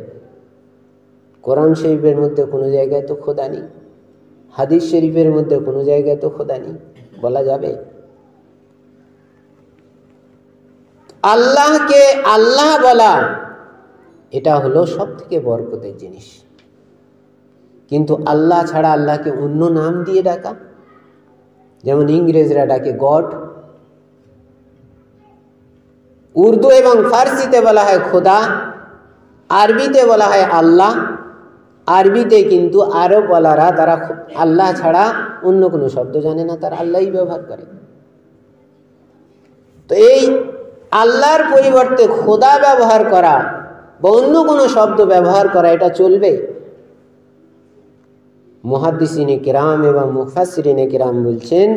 কোরআন শরীফের মধ্যে কোনো জায়গায় তো খোদা নেই, হাদিস শরীফের মধ্যে কোনো জায়গায় তো খোদা নেই, বলা যাবে? আল্লাহকে আল্লাহ বলা এটা হলো সব থেকে বরকতের জিনিস। কিন্তু আল্লাহ ছাড়া আল্লাহকে অন্য নাম দিয়ে ডাকা, যেমন ইংরেজরা ডাকে গড, উর্দু এবং ফার্সিতে বলা হয় খোদা, আরবিতে বলা হয় আল্লাহ। আরবিতে কিন্তু আরব ওয়ালারা তারা আল্লাহ ছাড়া অন্য কোনো শব্দ জানে না, তারা আল্লাহই ব্যবহার করে। তো এই আল্লাহর পরিবর্তে খোদা ব্যবহার করা বা অন্য কোনো শব্দ ব্যবহার করা এটা চলবে? মুহাদ্দিসিনে কিরাম এবং মুফাসসিরিনে কিরাম বলছেন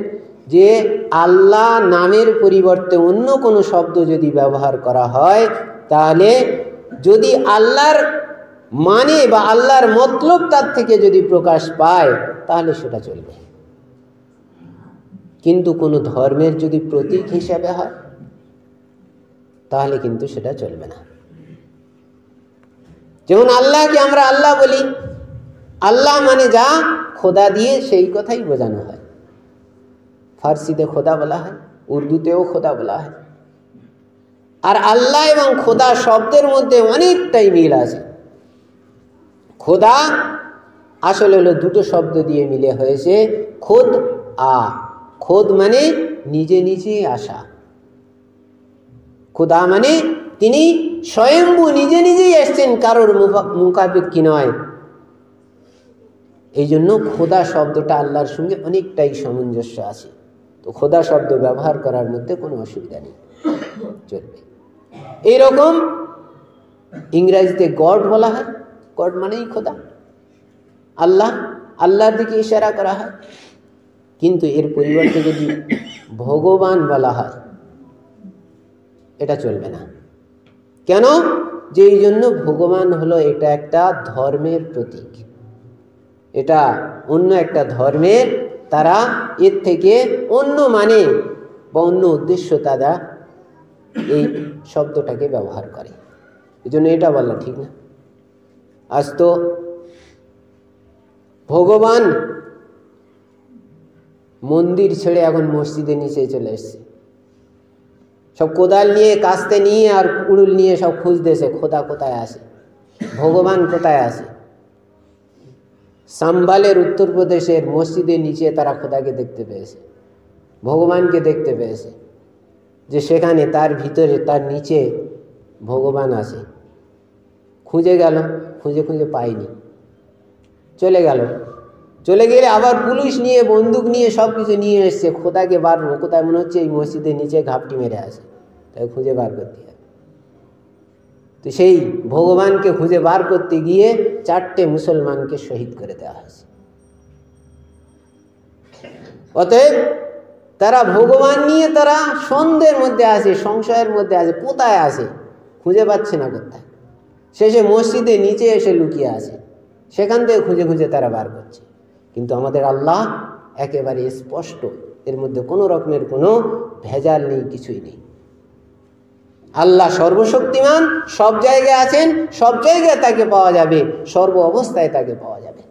যে আল্লাহ নামের পরিবর্তে অন্য কোনো শব্দ যদি ব্যবহার করা হয়, তাহলে যদি আল্লাহর মানে বা আল্লাহর মতলব তার থেকে যদি প্রকাশ পায় তাহলে সেটা চলবে। কিন্তু কোনো ধর্মের যদি প্রতীক হিসাবে হয় তাহলে কিন্তু সেটা চলবে না। যেমন আল্লাহকে আমরা আল্লাহ বলি, আল্লাহ মানে যা খোদা দিয়ে সেই কথাই বোঝানো হয়। ফার্সিতে খোদা বলা হয়, উর্দুতেও খোদা বলা হয়। আর আল্লাহ এবং খোদা শব্দের মধ্যে অনেকটাই মিল আছে। খোদা আসলে হলো দুটো শব্দ দিয়ে মিলে হয়েছে খোদ আ। খোদ মানে নিজে নিজে আসা, খোদা মানে তিনি স্বয়ম্ভু নিজে নিজেই এসছেন, কারোর মুখাপেক্ষী নয়। এই জন্য খোদা শব্দটা আল্লাহর সঙ্গে অনেকটাই সামঞ্জস্য আছে। তো খোদা শব্দ ব্যবহার করার মধ্যে কোনো অসুবিধা নেই, চলবে। এইরকম ইংরেজিতে গড বলা হয়, গড মানেই খোদা, আল্লাহ, আল্লাহর দিকে ইশারা করা হয়। কিন্তু এর পরিবর্তে যদি ভগবান বলা হয় এটা চলবে না। কেন? যে এই জন্য ভগবান হলো এটা একটা ধর্মের প্রতীক, এটা অন্য একটা ধর্মের তারা এর থেকে অন্য মানে বা অন্য উদ্দেশ্য তারা এই শব্দটাকে ব্যবহার করে। এই জন্য এটা বলা ঠিক না। আজ তো ভগবান মন্দির ছেড়ে এখন মসজিদের নিচে চলে এসছে। সব কোদাল নিয়ে, কাস্তে নিয়ে আর কুড়ুল নিয়ে সব খুঁজতেছে খোদা কোথায় আছে, ভগবান কোথায় আছে। সাম্বালের উত্তরপ্রদেশের মসজিদের নিচে তারা খোদাকে দেখতে পেয়েছে, ভগবানকে দেখতে পেয়েছে, যে সেখানে তার ভিতরে তার নিচে ভগবান আছে। খুঁজে গেল, খুঁজে খুঁজে পায়নি, চলে গেল। চলে গেলে আবার পুলিশ নিয়ে, বন্দুক নিয়ে সব কিছু নিয়ে এসছে। খোদাকে বার কোথায় মনে হচ্ছে এই মসজিদের নিচে ঘাপটি মেরে আছে, তাই খুঁজে বার করতে হবে। তো সেই ভগবানকে খুঁজে বার করতে গিয়ে 4টে মুসলমানকে শহীদ করে দেওয়া হয়েছে। অতএব তারা ভগবান নিয়ে তারা সন্দেহের মধ্যে আছে, সংশয়ের মধ্যে আছে, কোথায় আছে খুঁজে পাচ্ছে না কোথায়। শেষে মসজিদের নিচে এসে লুকিয়ে আছে, সেখান থেকে খুঁজে খুঁজে তারা বার করছে। কিন্তু আমাদের আল্লাহ একেবারে স্পষ্ট, এর মধ্যে কোনো রকমের কোনো ভেজাল নেই, কিছুই নেই। আল্লাহ সর্বশক্তিমান, সব জায়গায় আছেন, সব জায়গায় তাকে পাওয়া যাবে, সর্ব অবস্থায় তাকে পাওয়া যাবে।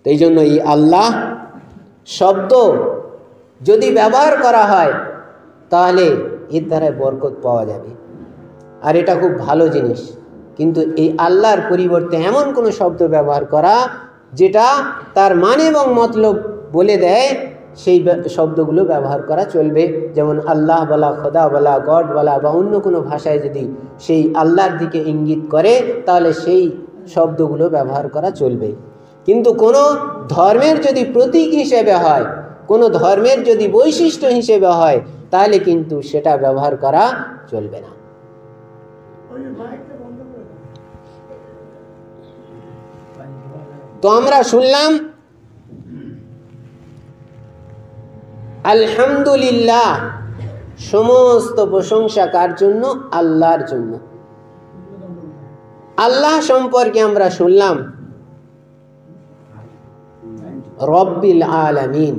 তো এই জন্য এই আল্লাহ শব্দ যদি ব্যবহার করা হয় তাহলে এর দ্বারা বরকত পাওয়া যাবে, আর এটা খুব ভালো জিনিস। কিন্তু এই আল্লাহর পরিবর্তে এমন কোনো শব্দ ব্যবহার করা যেটা তার মানে এবং মতলব বলে দেয়, সেই শব্দগুলো ব্যবহার করা চলবে। যেমন আল্লাহ বলা, খোদা বলা, গড বলা বা অন্য কোনো ভাষায় যদি সেই আল্লাহর দিকে ইঙ্গিত করে তাহলে সেই শব্দগুলো ব্যবহার করা চলবে। কিন্তু কোনো ধর্মের যদি প্রতীক হিসেবে হয়, কোনো ধর্মের যদি বৈশিষ্ট্য হিসেবে হয়, তাহলে কিন্তু সেটা ব্যবহার করা চলবে না। তো আমরা শুনলাম আলহামদুলিল্লাহ, সমস্ত প্রশংসা কার জন্য? আল্লাহর জন্য। আল্লাহ সম্পর্কে আমরা শুনলাম রব্বিল আলামিন,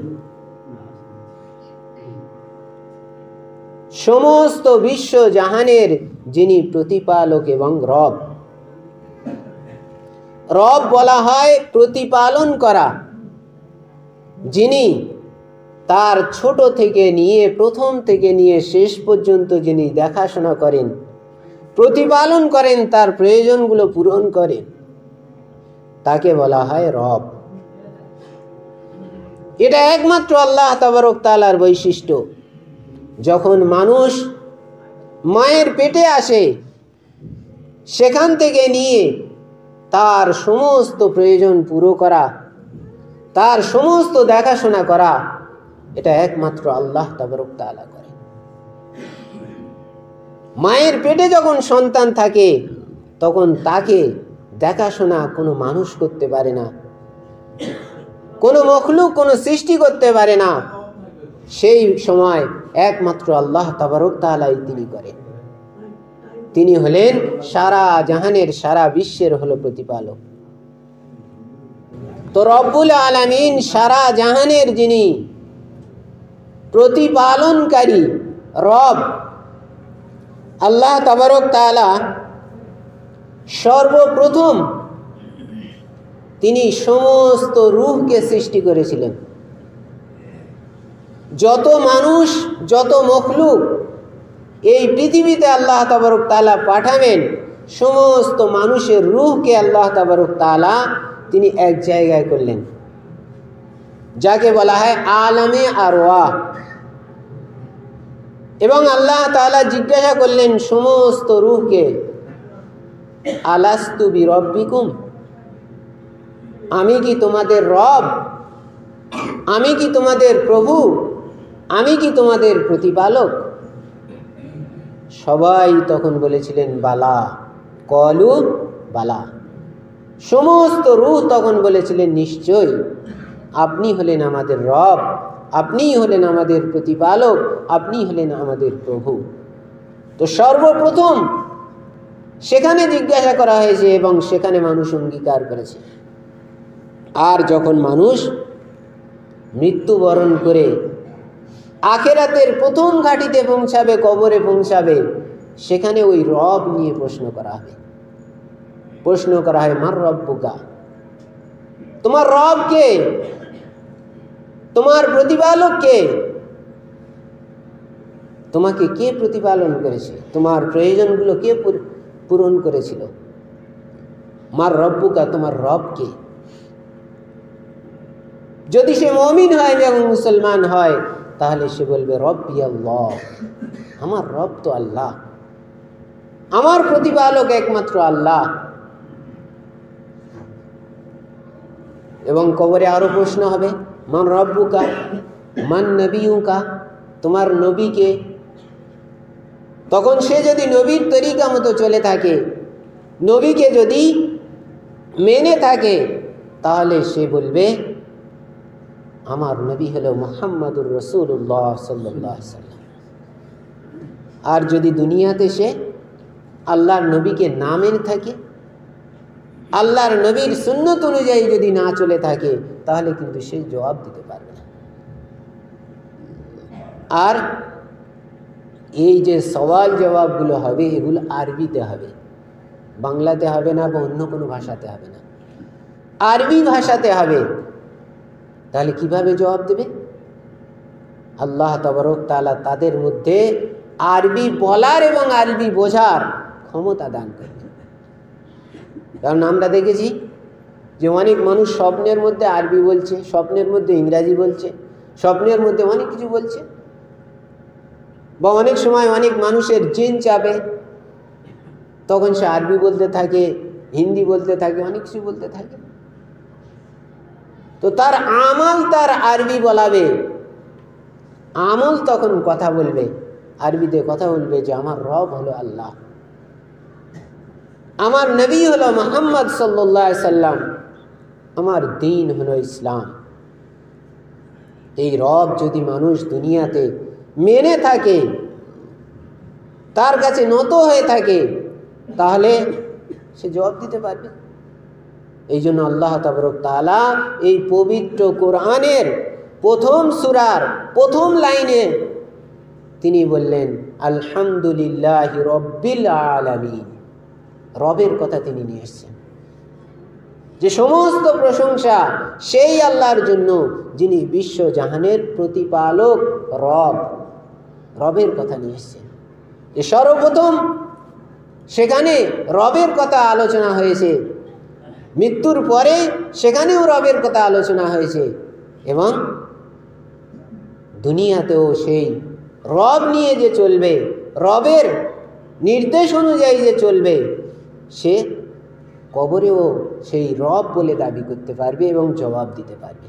সমস্ত বিশ্ব জাহানের যিনি প্রতিপালক এবং রব। রব বলা হয় প্রতিপালন করা, যিনি তার ছোট থেকে নিয়ে, প্রথম থেকে নিয়ে শেষ পর্যন্ত যিনি দেখাশোনা করেন, প্রতিপালন করেন, তার প্রয়োজনগুলো পূরণ করেন, তাকে বলা হয় রব। এটা একমাত্র আল্লাহ তাবারক তাআলার বৈশিষ্ট্য। যখন মানুষ মায়ের পেটে আসে, সেখান থেকে নিয়ে তার সমস্ত প্রয়োজন পুরো করা, তার সমস্ত দেখাশোনা করা, এটা একমাত্র আল্লাহ তাবারক তাআলা করে। মায়ের পেটে যখন সন্তান থাকে তখন তাকে দেখাশোনা কোনো মানুষ করতে পারে না, কোনো মখলুক, কোনো সৃষ্টি করতে পারে না। সেই সময় একমাত্র আল্লাহ তাবারক তাআলাই তিনি করেন। তিনি হলেন সারা জাহানের, সারা বিশ্বের হলো প্রতিপালক। তো রব্বুল আলামিন, সারা জাহানের যিনি প্রতিপালনকারী রব, আল্লাহ তাবারক তাআলা সর্বপ্রথম তিনি সমস্ত রূহকে সৃষ্টি করেছিলেন। যত মানুষ, যত মখলুক এই পৃথিবীতে আল্লাহ তাবারক তাআলা পাঠাবেন, সমস্ত মানুষের রূহকে আল্লাহ তাবারক তাআলা তিনি এক জায়গায় করলেন, যাকে বলা হয় আলামে আরওয়াহ। এবং আল্লাহ তাআলা জিজ্ঞাসা করলেন সমস্ত রূহকে, আলাস্তু বিরব্বিকুম, আমি কি তোমাদের রব? আমি কি তোমাদের প্রভু? আমি কি তোমাদের প্রতিপালক? সবাই তখন বলেছিলেন বালা, কলু বালা। সমস্ত রূহ তখন বলেছিলেন নিশ্চয়, আপনি হলেন আমাদের রব, আপনিই হলেন আমাদের প্রতিপালক, আপনি হলেন আমাদের প্রভু। তো সর্বপ্রথম সেখানে জিজ্ঞাসা করা হয়েছে এবং সেখানে মানুষ অঙ্গীকার করেছে। আর যখন মানুষ মৃত্যুবরণ করে আখিরাতের প্রথম ঘাটিতে পৌঁছাবে, কবরে পৌঁছাবে, সেখানে ওই রব নিয়ে প্রশ্ন করা হবে। প্রশ্ন করা হয়, মার রব্বুকা, তোমার রব কে, তোমার প্রতিপালক কে, তোমাকে কে প্রতিপালন করেছে, তোমার প্রয়োজনগুলো কে পূরণ করেছিল। মার রব্বুকা, তোমার রব কে। যদি সে মুমিন হয় এবং মুসলমান হয়, তাহলে সে বলবে রব্বি আল্লাহ, আমার রব তো আল্লাহ, আমার প্রতিপালক একমাত্র আল্লাহ। এবং কবরে আরো প্রশ্ন হবে, মান রব্বুকা, মান নবিয়ুকা, তোমার নবীকে। তখন সে যদি নবীর তরিকা মতো চলে থাকে, নবীকে যদি মেনে থাকে, তাহলে সে বলবে আমার নবী হলো মুহাম্মাদুর রাসূলুল্লাহ সাল্লাল্লাহু আলাইহি ওয়াসাল্লাম। আর যদি দুনিয়াতে সে আল্লাহর নবীকে না মেনে থাকে, আল্লাহর নবীর সুন্নত অনুযায়ী যদি না চলে থাকে, তাহলে কিন্তু সে জবাব দিতে পারবে না। আর এই যে সওয়াল জবাবগুলো হবে, এগুলো আরবিতে হবে, বাংলাতে হবে না বা অন্য কোনো ভাষাতে হবে না, আরবি ভাষাতে হবে। তাহলে কিভাবে জবাব দেবে? আল্লাহ তাবারক তাআলা তাদের মধ্যে আরবি বলার এবং আরবি বোঝার ক্ষমতা দান করবে। কারণ আমরা দেখেছি যে অনেক মানুষ স্বপ্নের মধ্যে আরবি বলছে, স্বপ্নের মধ্যে ইংরাজি বলছে, স্বপ্নের মধ্যে অনেক কিছু বলছে। বা অনেক সময় অনেক মানুষের জিন চাপে, তখন সে আরবি বলতে থাকে, হিন্দি বলতে থাকে, অনেক কিছু বলতে থাকে। তো তার আমল তার আরবি বলাবে, আমল তখন কথা বলবে, আরবিতে কথা বলবে যে আমার রব হলো আল্লাহ, আমার নবী হলো মুহাম্মদ সাল্লাল্লাহু আলাইহি সাল্লাম, আমার দ্বীন হলো ইসলাম। এই রব যদি মানুষ দুনিয়াতে মেনে থাকে, তার কাছে নত হয়ে থাকে, তাহলে সে জবাব দিতে পারবে। এই জন্য আল্লাহ তাবারক তাআলা এই পবিত্র কোরআনের প্রথম সূরার প্রথম লাইনে তিনি বললেন আলহামদুলিল্লাহি রব্বিল আলামিন। রবের কথা তিনি নিয়ে এসেছেন, যে সমস্ত প্রশংসা সেই আল্লাহর জন্য যিনি বিশ্ব জাহানের প্রতিপালক রব। রবের কথা নিয়ে এসেছেন, যে সর্বপ্রথম সেখানে রবের কথা আলোচনা হয়েছে, মৃত্যুর পরে সেখানেও রবের কথা আলোচনা হয়েছে, এবং দুনিয়াতেও সেই রব নিয়ে যে চলবে, রবের নির্দেশ অনুযায়ী যে চলবে, সে কবরেও সেই রব বলে দাবি করতে পারবে এবং জবাব দিতে পারবে।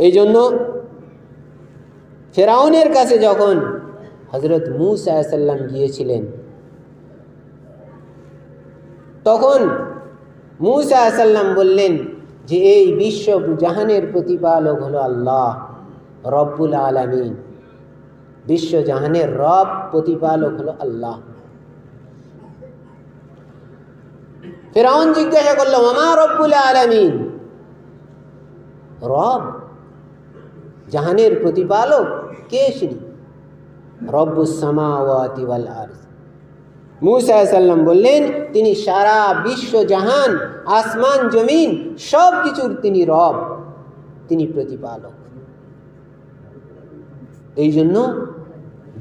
এই জন্য ফেরাউনের কাছে যখন হযরত মূসা আলাইহিস সালাম গিয়েছিলেন, তখন মূসা আলাইহিস সালাম বললেন যে এই বিশ্ব জাহানের প্রতিপালক হলো আল্লাহ রব্বুল আলামিন, বিশ্ব জাহানের রব প্রতিপালক হলো আল্লাহ। ফেরাউন জিজ্ঞাসা করলো ওমা রব্বুল আলামিন, রব জাহানের প্রতিপালক কে? তিনি রব্বুস সামাওয়াতি ওয়াল আরদ। মূসা আলাইহিস সালাম বললেন তিনি সারা বিশ্ব জাহান, আসমান জমিন সব কিছুর তিনি রব, তিনি প্রতিপালক। এই জন্য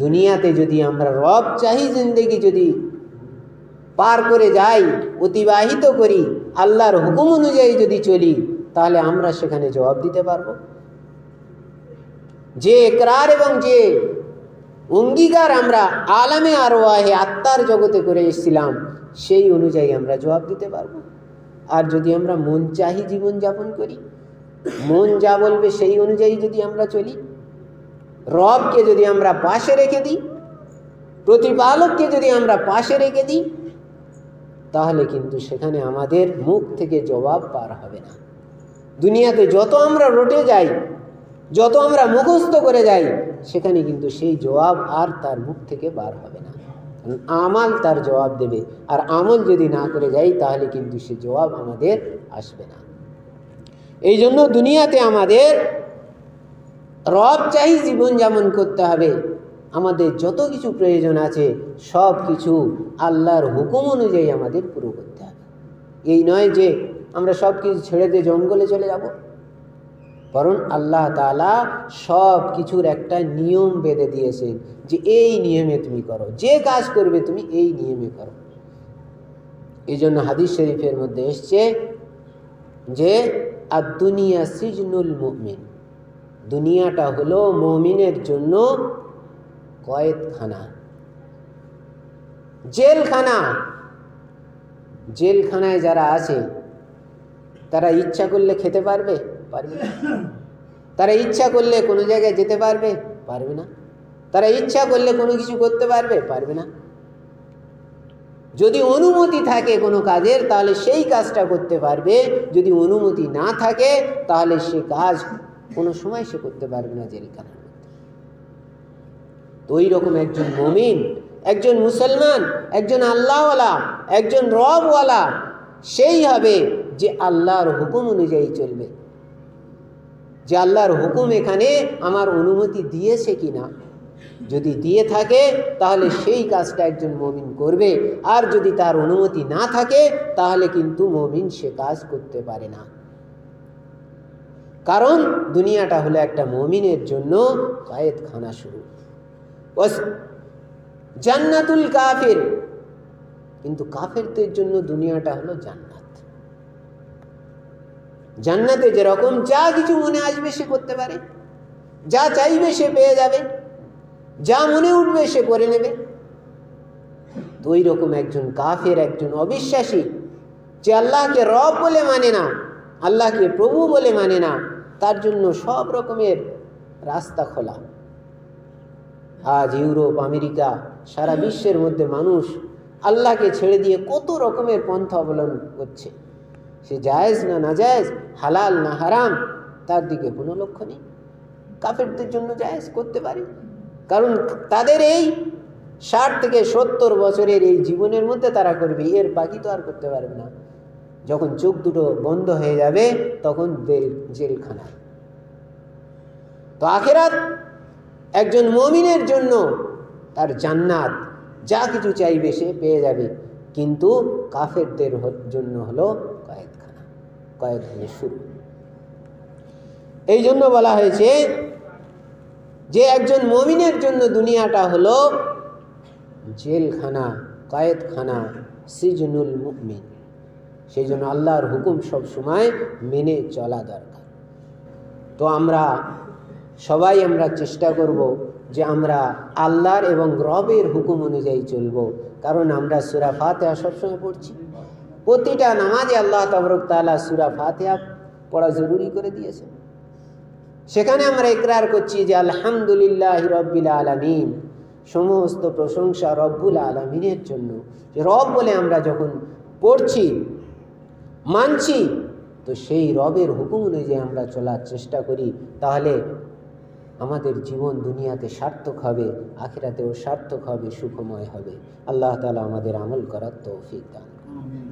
দুনিয়াতে যদি আমরা রব চাহি, জিন্দেগি যদি পার করে যাই, অতিবাহিত করি, আল্লাহর হুকুম অনুযায়ী যদি চলি, তাহলে আমরা সেখানে জবাব দিতে পারব। যে ইকরার এবং যে অঙ্গীকার আমরা আলামে আরওয়াহে আত্মার জগতে করে এসেছিলাম, সেই অনুযায়ী আমরা জবাব দিতে পারব। আর যদি আমরা মন চাহি জীবনযাপন করি, মন যা বলবে সেই অনুযায়ী যদি আমরা চলি, রবকে যদি আমরা পাশে রেখে দিই, প্রতিপালককে যদি আমরা পাশে রেখে দিই, তাহলে কিন্তু সেখানে আমাদের মুখ থেকে জবাব পার হবে না। দুনিয়াতে যত আমরা রটে যাই, যত আমরা মুখস্থ করে যাই, সেখানে কিন্তু সেই জবাব আর তার মুখ থেকে বার হবে না। আমাল তার জবাব দেবে, আর আমল যদি না করে যাই, তাহলে কিন্তু সে জবাব আমাদের আসবে না। এই জন্য দুনিয়াতে আমাদের রব চাই জীবন যেমন করতে হবে, আমাদের যত কিছু প্রয়োজন আছে সব কিছু আল্লাহর হুকুম অনুযায়ী আমাদের পুরো করতে হবে। এই নয় যে আমরা সব কিছু ছেড়ে দিয়ে জঙ্গলে চলে যাব, বরং আল্লাহ তাআলা সব কিছুর একটা নিয়ম বেঁধে দিয়েছেন যে এই নিয়মে তুমি করো, যে কাজ করবে তুমি এই নিয়মে করো। এই জন্য হাদিস শরীফের মধ্যে এসছে যে আদ-দুনিয়া সিজনুল মুমিন, দুনিয়াটা হলো মুমিনের জন্য কয়েদখানা, জেলখানা। জেলখানায় যারা আছে তারা ইচ্ছা করলে খেতে পারবে? পারবে না। তারা ইচ্ছা করলে কোনো জায়গায় যেতে পারবে? পারবে না। তারা ইচ্ছা করলে কোনো কিছু করতে পারবে? পারবে না। যদি অনুমতি থাকে কোনো কাজের তাহলে সেই কাজটা করতে পারবে, যদি অনুমতি না থাকে তাহলে সে কাজ কোনো সময় সে করতে পারবে না জেলখানার মধ্যে। তো ওই রকম একজন মুমিন, একজন মুসলমান, একজন আল্লাহওয়ালা, একজন রবওয়ালা সেই হবে যে আল্লাহর হুকুম অনুযায়ী চলবে, যে আল্লাহর হুকুম এখানে আমার অনুমতি দিয়েছে কিনা। যদি দিয়ে থাকে তাহলে সেই কাজটা একজন মুমিন করবে, আর যদি তার অনুমতি না থাকে তাহলে কিন্তু মুমিন সে কাজ করতে পারে না। কারণ দুনিয়াটা হলো একটা মুমিনের জন্য কয়েদখানা শুরু। জান্নাতুল কাফির, কিন্তু কাফেরদের জন্য দুনিয়াটা হলো জান্নাত। জান্নাতে যেরকম যা কিছু মনে আসবে সে করতে পারে, যা চাইবে সে পেয়ে যাবে, যা মনে উঠবে সে করে নেবে। তো ওই রকম একজন কাফের, একজন অবিশ্বাসী যে আল্লাহকে রব বলে মানে না, আল্লাহকে প্রভু বলে মানে না, তার জন্য সব রকমের রাস্তা খোলা। আজ ইউরোপ, আমেরিকা, সারা বিশ্বের মধ্যে মানুষ আল্লাহকে ছেড়ে দিয়ে কত রকমের পন্থা অবলম্বন করছে। সে জায়েজ না নাজায়েজ, হালাল না হারাম, তার দিকে কোনো লক্ষ্য নেই। কাফেরদের জন্য জায়েজ করতে পারে, কারণ তাদের এই 60 থেকে 70 বছরের এই জীবনের মধ্যে তারা করবে, এর বাকি তো আর করতে পারবে না। যখন চোখ দুটো বন্ধ হয়ে যাবে তখন জেলখানা। তো আখিরাত একজন মুমিনের জন্য তার জান্নাত, যা কিছু চাইবে সে পেয়ে যাবে, কিন্তু কাফেরদের জন্য হলো কয়েদখানা, কয়েদখানা শুরু। এই জন্য বলা হয়েছে যে একজন মুমিনের জন্য দুনিয়াটা হলো জেলখানা, কয়েদখানা, সিজনুল মুমিন। সেই জন্য আল্লাহর হুকুম সব সময় মেনে চলা দরকার। তো আমরা সবাই চেষ্টা করব যে আমরা আল্লাহর এবং রবের হুকুম অনুযায়ী চলব। কারণ আমরা সূরা ফাতিহা সবসময় পড়ছি, প্রতিটা নামাজে আল্লাহ তাবারক তাআলা সূরা ফাতিহা পড়া জরুরি করে দিয়েছে। সেখানে আমরা ইকরার করছি যে আলহামদুলিল্লাহি রাব্বিল আলামিন, সমস্ত প্রশংসা রব্বুল আলামিনের জন্য। রব বলে আমরা যখন পড়ছি, মানছি, তো সেই রবের হুকুম অনুযায়ী আমরা চলার চেষ্টা করি, তাহলে আমাদের জীবন দুনিয়াতে সার্থক হবে, আখিরাতেও সার্থক হবে, সুখময় হবে। আল্লাহ তাআলা আমাদের আমল করার তৌফিক দান করুন।